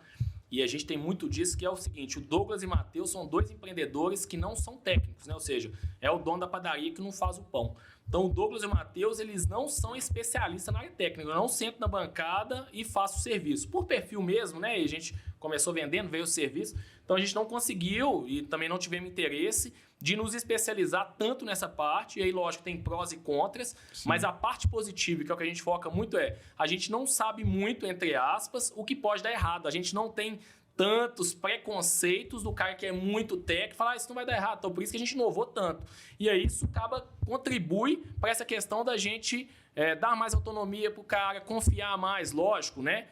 e a gente tem muito disso, que é o seguinte, o Douglas e o Matheus são 2 empreendedores que não são técnicos, ou seja, é o dono da padaria que não faz o pão. Então, o Douglas e o Matheus, eles não são especialistas na área técnica. Eu não sento na bancada e faço o serviço. Por perfil mesmo, né? E a gente começou vendendo, veio o serviço. Então, a gente não conseguiu e também não tivemos interesse de nos especializar tanto nessa parte. E aí, lógico, tem prós e contras. Sim. Mas a parte positiva, que é o que a gente foca muito, a gente não sabe muito, entre aspas, o que pode dar errado. A gente não tem tantos preconceitos do cara que é muito técnico, falar, isso não vai dar errado. Então, por isso que a gente inovou tanto. E aí, isso contribui para essa questão da gente dar mais autonomia para o cara, confiar mais, lógico, né?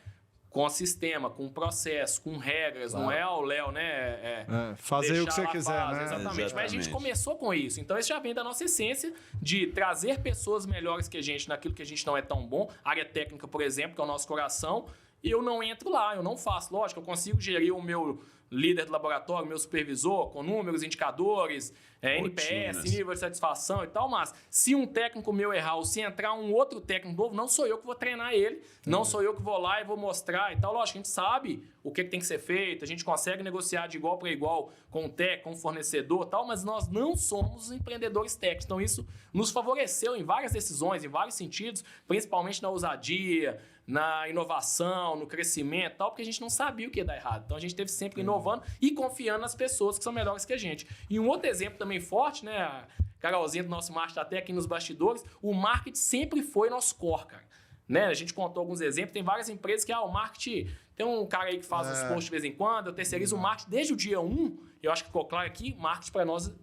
Com o sistema, com o processo, com regras, claro. Não é o Léo, né? Fazer o que você quiser, né? Exatamente. Mas a gente começou com isso. Então, isso já vem da nossa essência de trazer pessoas melhores que a gente naquilo que a gente não é tão bom. Área técnica, por exemplo, que é o nosso coração. Eu não entro lá, eu não faço. Lógico, eu consigo gerir o meu líder do laboratório, meu supervisor, com números, indicadores, NPS, nível de satisfação e tal, mas se um técnico meu errar ou se entrar um outro técnico novo, não sou eu que vou treinar ele, não sou eu que vou lá e vou mostrar e tal. Lógico, a gente sabe o que tem que ser feito, a gente consegue negociar de igual para igual com o técnico, com o fornecedor e tal, mas nós não somos empreendedores técnicos. Então, isso nos favoreceu em várias decisões, em vários sentidos, principalmente na ousadia, na inovação, no crescimento e tal, porque a gente não sabia o que ia dar errado. Então, a gente esteve sempre inovando e confiando nas pessoas que são melhores que a gente. E um outro exemplo também forte, né? A Carolzinha do nosso marketing, até aqui nos bastidores, o marketing sempre foi nosso core, cara. Né? A gente contou alguns exemplos, tem várias empresas que, o marketing... Tem um cara aí que faz os posts de vez em quando, eu terceirizo o marketing desde o dia 1, eu acho que ficou claro aqui, marketing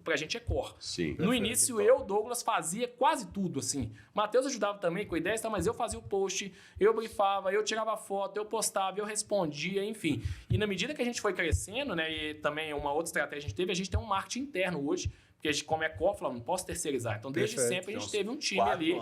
pra gente é core. Sim. No início, Douglas, fazia quase tudo, assim. Matheus ajudava também com ideias, mas eu fazia o post, eu briefava, eu tirava foto, eu postava, eu respondia, enfim. E na medida que a gente foi crescendo, né, e também uma outra estratégia que a gente tem um marketing interno hoje, porque a gente, como é core, não posso terceirizar. Então, desde sempre, a gente teve um time ali.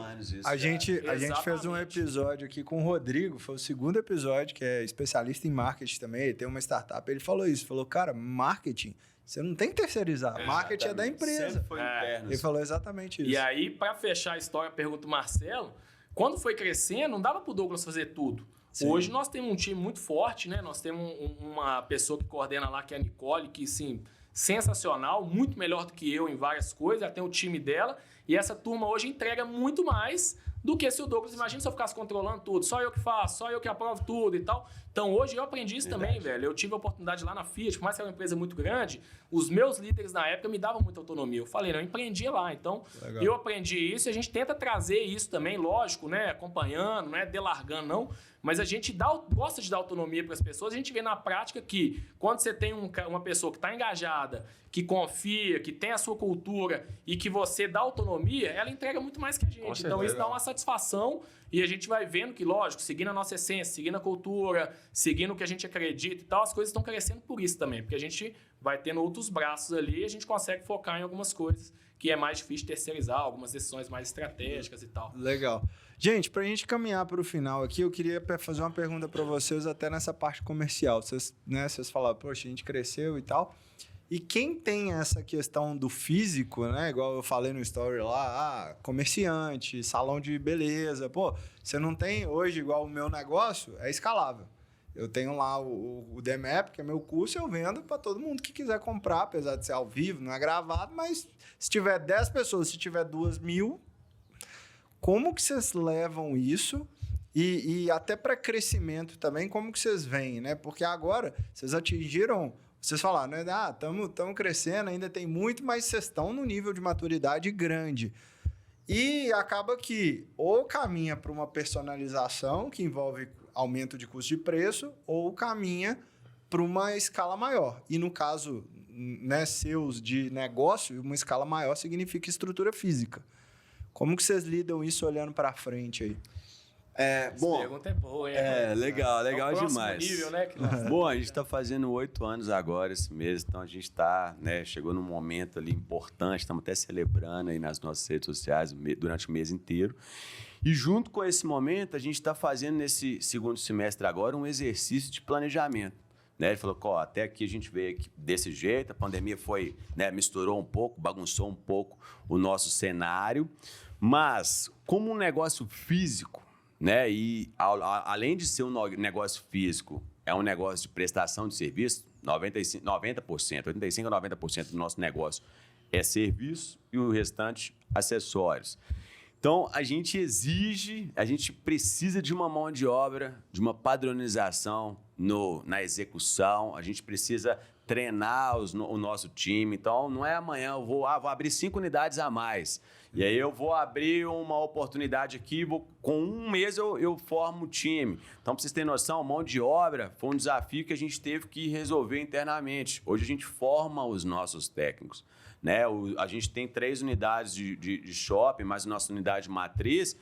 A gente fez um episódio aqui com o Rodrigo, foi o segundo episódio, que é especialista em marketing também, ele tem uma startup, ele falou isso, falou, cara, marketing, você não tem que terceirizar, marketing é da empresa. Sempre foi interno. Ele falou exatamente isso. E aí, para fechar a história, pergunta o Marcelo, quando foi crescendo, não dava pro Douglas fazer tudo. Sim. Hoje nós temos um time muito forte, né? Nós temos uma pessoa que coordena lá, que é a Nicole, que, sim, sensacional, muito melhor do que eu em várias coisas, ela tem o time dela, e essa turma hoje entrega muito mais do que se o Douglas, imagina se eu ficasse controlando tudo, só eu que faço, só eu que aprovo tudo e tal. Então hoje eu aprendi isso também, velho. Eu tive a oportunidade lá na Fiat, por mais que era uma empresa muito grande, os meus líderes na época me davam muita autonomia. Eu falei, não, eu empreendi lá. Então eu aprendi isso e a gente tenta trazer isso também, lógico, né? Acompanhando, não é delargando, não. Mas a gente gosta de dar autonomia para as pessoas. A gente vê na prática que quando você tem uma pessoa que está engajada, que confia, que tem a sua cultura e que você dá autonomia, ela entrega muito mais que a gente. Então isso dá uma satisfação e a gente vai vendo que, lógico, seguindo a nossa essência, seguindo a cultura, seguindo o que a gente acredita e tal, as coisas estão crescendo por isso também. Porque a gente vai tendo outros braços ali e a gente consegue focar em algumas coisas que é mais difícil terceirizar, algumas decisões mais estratégicas e tal. Legal. Gente, para a gente caminhar para o final aqui, eu queria fazer uma pergunta para vocês até nessa parte comercial. Vocês falaram, poxa, a gente cresceu e tal. E quem tem essa questão do físico, né? Igual eu falei no story lá, comerciante, salão de beleza. Pô, você não tem hoje, igual o meu negócio, é escalável. Eu tenho lá o DMAP, que é meu curso, eu vendo para todo mundo que quiser comprar, apesar de ser ao vivo, não é gravado, mas se tiver 10 pessoas, se tiver 2.000, como que vocês levam isso? E até para crescimento também, como que vocês veem, né? Porque agora vocês atingiram, vocês falaram, né? Estamos crescendo, ainda tem muito, mas vocês estão no nível de maturidade grande. E acaba que ou caminha para uma personalização que envolve aumento de custo de preço ou caminha para uma escala maior. E no caso, né, seus de negócio, uma escala maior significa estrutura física. Como que vocês lidam isso olhando para frente aí? Essa pergunta é boa, hein? Legal demais. Nível, né, Bom, a gente está fazendo 8 anos agora esse mês, então a gente está, né, chegou num momento ali importante, estamos até celebrando aí nas nossas redes sociais durante o mês inteiro. E junto com esse momento, a gente está fazendo nesse segundo semestre agora um exercício de planejamento. Né? Ele falou que até aqui a gente veio aqui desse jeito, a pandemia foi, né, misturou um pouco, bagunçou um pouco o nosso cenário, mas como um negócio físico, né, e além de ser um negócio físico, é um negócio de prestação de serviço, 85% a 90% do nosso negócio é serviço e o restante acessórios. Então, a gente precisa de uma mão de obra, de uma padronização na execução, a gente precisa treinar o nosso time. Então, não é amanhã, eu vou abrir 5 unidades a mais. E aí eu vou abrir uma oportunidade aqui, com um mês eu formo o time. Então, para vocês terem noção, mão de obra foi um desafio que a gente teve que resolver internamente. Hoje a gente forma os nossos técnicos. Né? A gente tem 3 unidades de shopping, mais a nossa unidade matriz.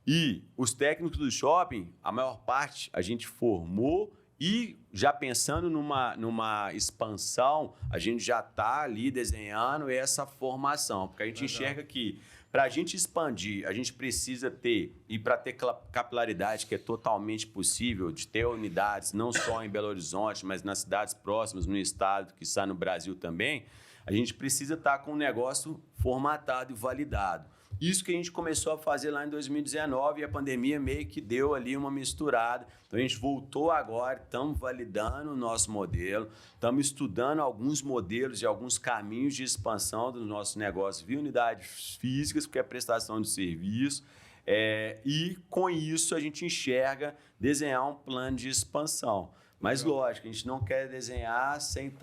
E os técnicos do shopping, a maior parte, a gente formou. E já pensando numa expansão, a gente já está ali desenhando essa formação. Porque a gente enxerga que, para a gente expandir, a gente precisa ter, e para ter capilaridade, que é totalmente possível, de ter unidades não só em Belo Horizonte, mas nas cidades próximas, no estado, que está no Brasil também, a gente precisa estar com o negócio formatado e validado. Isso que a gente começou a fazer lá em 2019 e a pandemia meio que deu ali uma misturada. Então, a gente voltou agora, estamos validando o nosso modelo, estamos estudando alguns modelos e alguns caminhos de expansão do nosso negócio via unidades físicas, porque é prestação de serviço. E, com isso, a gente enxerga desenhar um plano de expansão. Mas, lógico, a gente não quer desenhar sem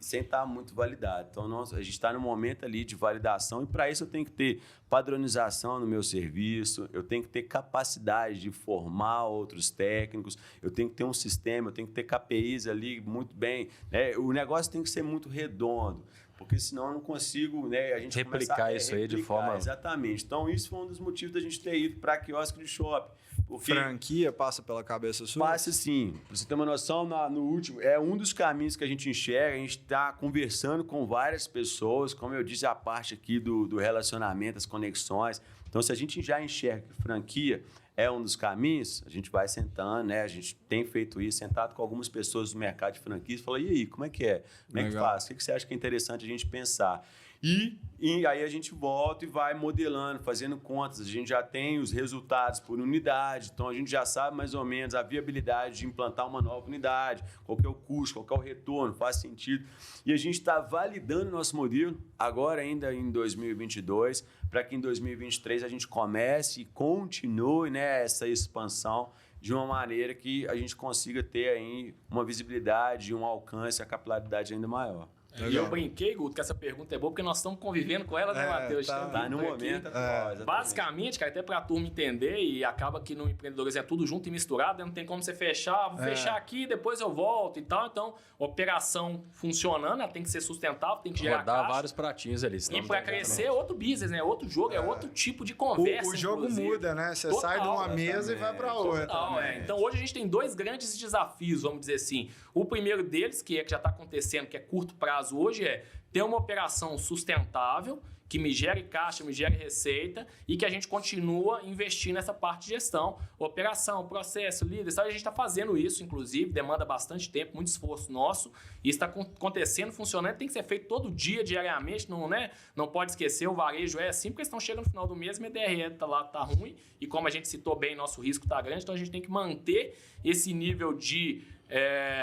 estar muito validado. Então, a gente está no momento ali de validação e, para isso, eu tenho que ter padronização no meu serviço, eu tenho que ter capacidade de formar outros técnicos, eu tenho que ter um sistema, eu tenho que ter KPIs ali muito bem. Né? O negócio tem que ser muito redondo, porque senão eu não consigo, né, a gente replicar isso aí de forma... Exatamente. Então, isso foi um dos motivos da gente ter ido para quiosque de shopping. Porque franquia passa pela cabeça sua? Passa sim. Para você ter uma noção, no último, um dos caminhos que a gente enxerga, a gente está conversando com várias pessoas, como eu disse, a parte aqui do relacionamento, as conexões. Então, se a gente já enxerga que franquia é um dos caminhos, a gente vai sentando, né? A gente tem feito isso, sentado com algumas pessoas do mercado de franquias, fala, e aí, como é que é? Como é que faz? O que você acha que é interessante a gente pensar? E aí a gente volta e vai modelando, fazendo contas. A gente já tem os resultados por unidade, então a gente já sabe mais ou menos a viabilidade de implantar uma nova unidade, qual que é o custo, qual que é o retorno, faz sentido. E a gente está validando o nosso modelo, agora ainda em 2022, para que em 2023 a gente comece e continue, né, essa expansão de uma maneira que a gente consiga ter aí uma visibilidade, um alcance, a capilaridade ainda maior. E eu brinquei, Guto, que essa pergunta é boa, porque nós estamos convivendo com ela, né, Matheus? Tá no momento. Basicamente, cara, até para a turma entender, e acaba que no empreendedorismo é tudo junto e misturado, né? Não tem como você fechar, vou fechar aqui, depois eu volto e tal. Então, operação funcionando, ela tem que ser sustentável, tem que gerar rodar vários pratinhos ali. E para crescer é outro business, né? Outro jogo, é outro tipo de conversa. O jogo muda, né? Você sai de uma mesa e vai para outra. Então, hoje a gente tem 2 grandes desafios, vamos dizer assim. O primeiro deles, que já está acontecendo, que é curto prazo hoje, é ter uma operação sustentável, que me gere caixa, me gere receita e que a gente continua investindo nessa parte de gestão, operação, processo, líder. A gente está fazendo isso, inclusive, demanda bastante tempo, muito esforço nosso. Isso está acontecendo, funcionando, tem que ser feito todo dia, diariamente, não, né? Não pode esquecer, o varejo é assim, porque estão chegando no final do mês, minha DRE tá ruim e como a gente citou bem, nosso risco está grande, então a gente tem que manter esse nível de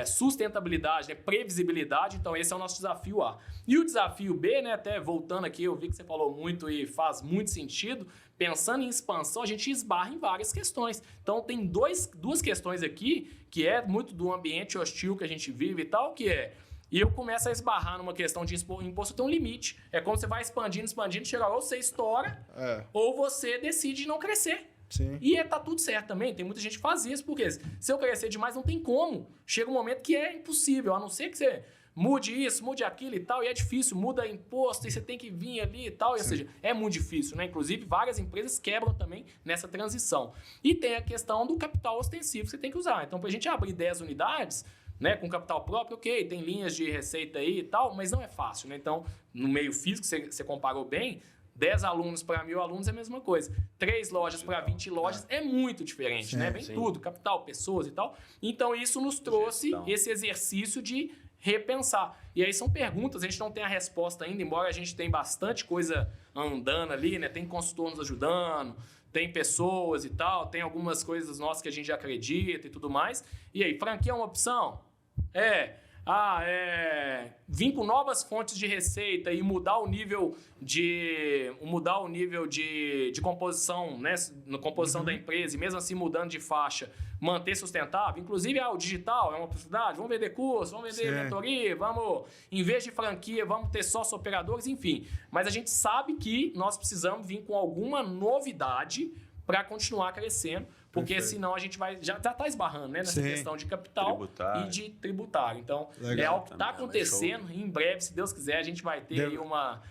sustentabilidade, né? Previsibilidade, então esse é o nosso desafio A. E o desafio B, né? Até voltando aqui, eu vi que você falou muito e faz muito sentido, pensando em expansão, a gente esbarra em várias questões. Então tem duas questões aqui, que é muito do ambiente hostil que a gente vive e tal, que é... E eu começo a esbarrar numa questão de imposto, tem um limite. É como você vai expandindo, chega ou você estoura, ou você decide não crescer. Sim. E tá tudo certo também, tem muita gente que faz isso, porque se eu crescer demais não tem como. Chega um momento que é impossível, a não ser que você mude isso, mude aquilo e tal, e é difícil, muda imposto e você tem que vir ali e tal, ou seja, é muito difícil, né? Inclusive, várias empresas quebram também nessa transição. E tem a questão do capital ostensivo que você tem que usar. Então, pra gente abrir 10 unidades, né, com capital próprio, ok, tem linhas de receita aí e tal, mas não é fácil, né? Então, no meio físico, você comparou bem, 10 alunos para 1.000 alunos é a mesma coisa. 3 lojas para 20 lojas é muito diferente, sim, né? Vem tudo, capital, pessoas e tal. Então, isso nos trouxe esse exercício de repensar. E aí são perguntas, a gente não tem a resposta ainda, embora a gente tenha bastante coisa andando ali, né? Tem consultor nos ajudando, tem pessoas e tal, tem algumas coisas nossas que a gente já acredita e tudo mais. E aí, franquia é uma opção? vir com novas fontes de receita e mudar o nível de composição, né, na composição da empresa, e mesmo assim mudando de faixa, manter sustentável. Inclusive, o digital é uma oportunidade, vamos vender curso, vamos vender mentoria, vamos, em vez de franquia, vamos ter sócio operadores, enfim. Mas a gente sabe que nós precisamos vir com alguma novidade para continuar crescendo, porque senão a gente já está esbarrando, né, nessa questão de capital e de tributário. Então, é algo que está acontecendo. Em breve, se Deus quiser, a gente vai ter aí uma...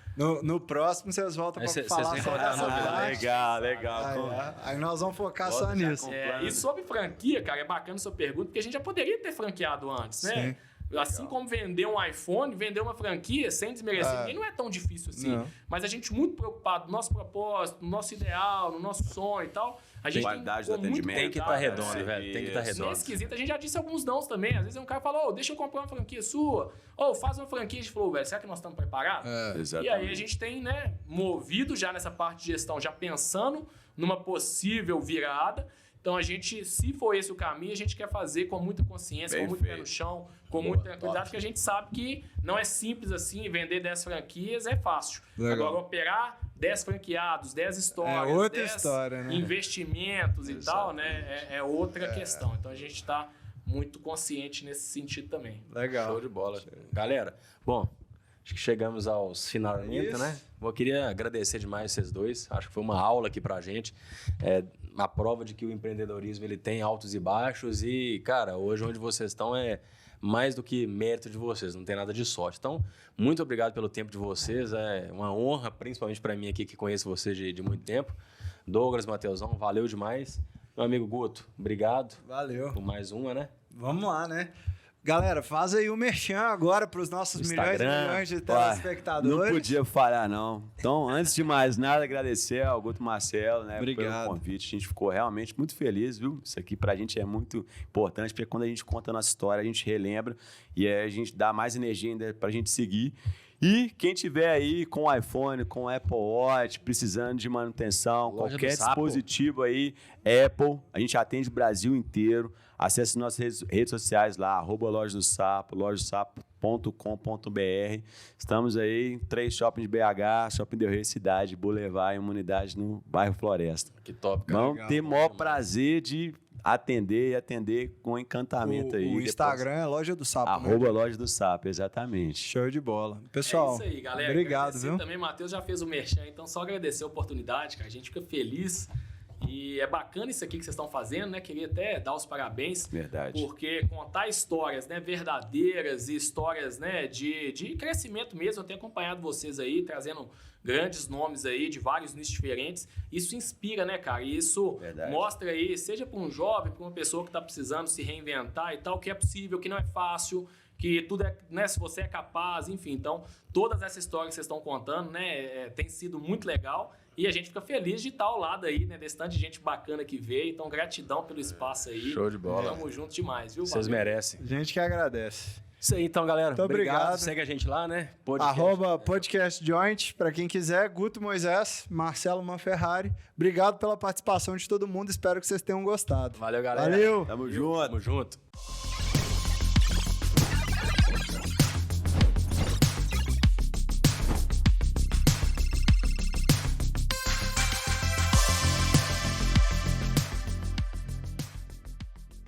No próximo, vocês voltam para falar sobre a novidade. Legal. Aí nós vamos focar só nisso. E sobre franquia, cara, é bacana a sua pergunta, porque a gente já poderia ter franqueado antes, né? Assim como vender um iPhone, vender uma franquia sem desmerecer ninguém, não é tão difícil assim. Não. Mas a gente muito preocupado no nosso propósito, no nosso ideal, no nosso sonho e tal. A gente qualidade do atendimento. Tem que estar redondo, velho. Tem que estar redondo. Nesse quesito, a gente já disse alguns nãos também. Às vezes um cara fala, deixa eu comprar uma franquia sua. Faz uma franquia. A gente falou, velho, será que nós estamos preparados? E aí a gente tem, né, movido já nessa parte de gestão, já pensando numa possível virada. Então, a gente, se for esse o caminho, a gente quer fazer com muita consciência, com muito pé no chão, com muita tranquilidade, porque a gente sabe que não é simples assim, vender 10 franquias é fácil. Legal. Agora, operar 10 franqueados, 10 histórias, outra 10 história, né? investimentos e tal, né? É outra questão. Então, a gente está muito consciente nesse sentido também. Legal. Show de bola. Galera, bom, acho que chegamos aos finalmente, né? Eu queria agradecer demais vocês dois. Acho que foi uma aula aqui pra gente. A prova de que o empreendedorismo ele tem altos e baixos e, cara, hoje onde vocês estão é mais do que mérito de vocês, não tem nada de sorte. Então, muito obrigado pelo tempo de vocês, é uma honra, principalmente para mim aqui que conheço vocês de muito tempo. Douglas, Mateusão, valeu demais. Meu amigo Guto, obrigado. Valeu. Por mais uma, né? Vamos lá, né? Galera, faz aí o merchan agora para os nossos milhões e milhões de telespectadores. Não podia falhar, não. Então, antes de mais nada, agradecer ao Guto Marcelo, né, obrigado, pelo convite. A gente ficou realmente muito feliz, viu? Isso aqui pra gente é muito importante, porque quando a gente conta a nossa história, a gente relembra e a gente dá mais energia ainda pra gente seguir. E quem tiver aí com iPhone, com Apple Watch, precisando de manutenção, Loja qualquer dispositivo aí, Apple, a gente atende o Brasil inteiro. Acesse nossas redes sociais lá, @Loja do Sapo, lojadosapo.com.br. Estamos aí em 3 shoppings de BH, Shopping Del Rey, Cidade, Boulevard e uma unidade no bairro Floresta. Que top, cara. Vamos ter o maior prazer de atender com encantamento aí. O Instagram é Loja do Sapo, @Loja do Sapo, exatamente. Show de bola. Pessoal, é isso aí, galera. Obrigado, viu? Também, Matheus já fez o merchan, então só agradecer a oportunidade, cara. A gente fica feliz. E é bacana isso aqui que vocês estão fazendo, né? Queria até dar os parabéns. Verdade. Porque contar histórias, né, verdadeiras e histórias, né, de crescimento mesmo. Eu tenho acompanhado vocês aí, trazendo grandes nomes aí de vários nichos diferentes. Isso inspira, né, cara? E isso mostra aí, seja para um jovem, para uma pessoa que está precisando se reinventar e tal, que é possível, que não é fácil, que tudo é, né, se você é capaz, enfim. Então, todas essas histórias que vocês estão contando, né, tem sido muito legal. E a gente fica feliz de estar ao lado aí, né, desse tanto de gente bacana que veio. Então, gratidão pelo espaço aí. Show de bola. Tamo junto demais, viu? Vocês merecem. Gente que agradece. Isso aí, então, galera. Muito obrigado. Segue a gente lá, né? @Podcast Joint, para quem quiser. Guto Moisés, Marcelo Manferrari. Obrigado pela participação de todo mundo. Espero que vocês tenham gostado. Valeu, galera. Valeu. Tamo junto. Tamo junto.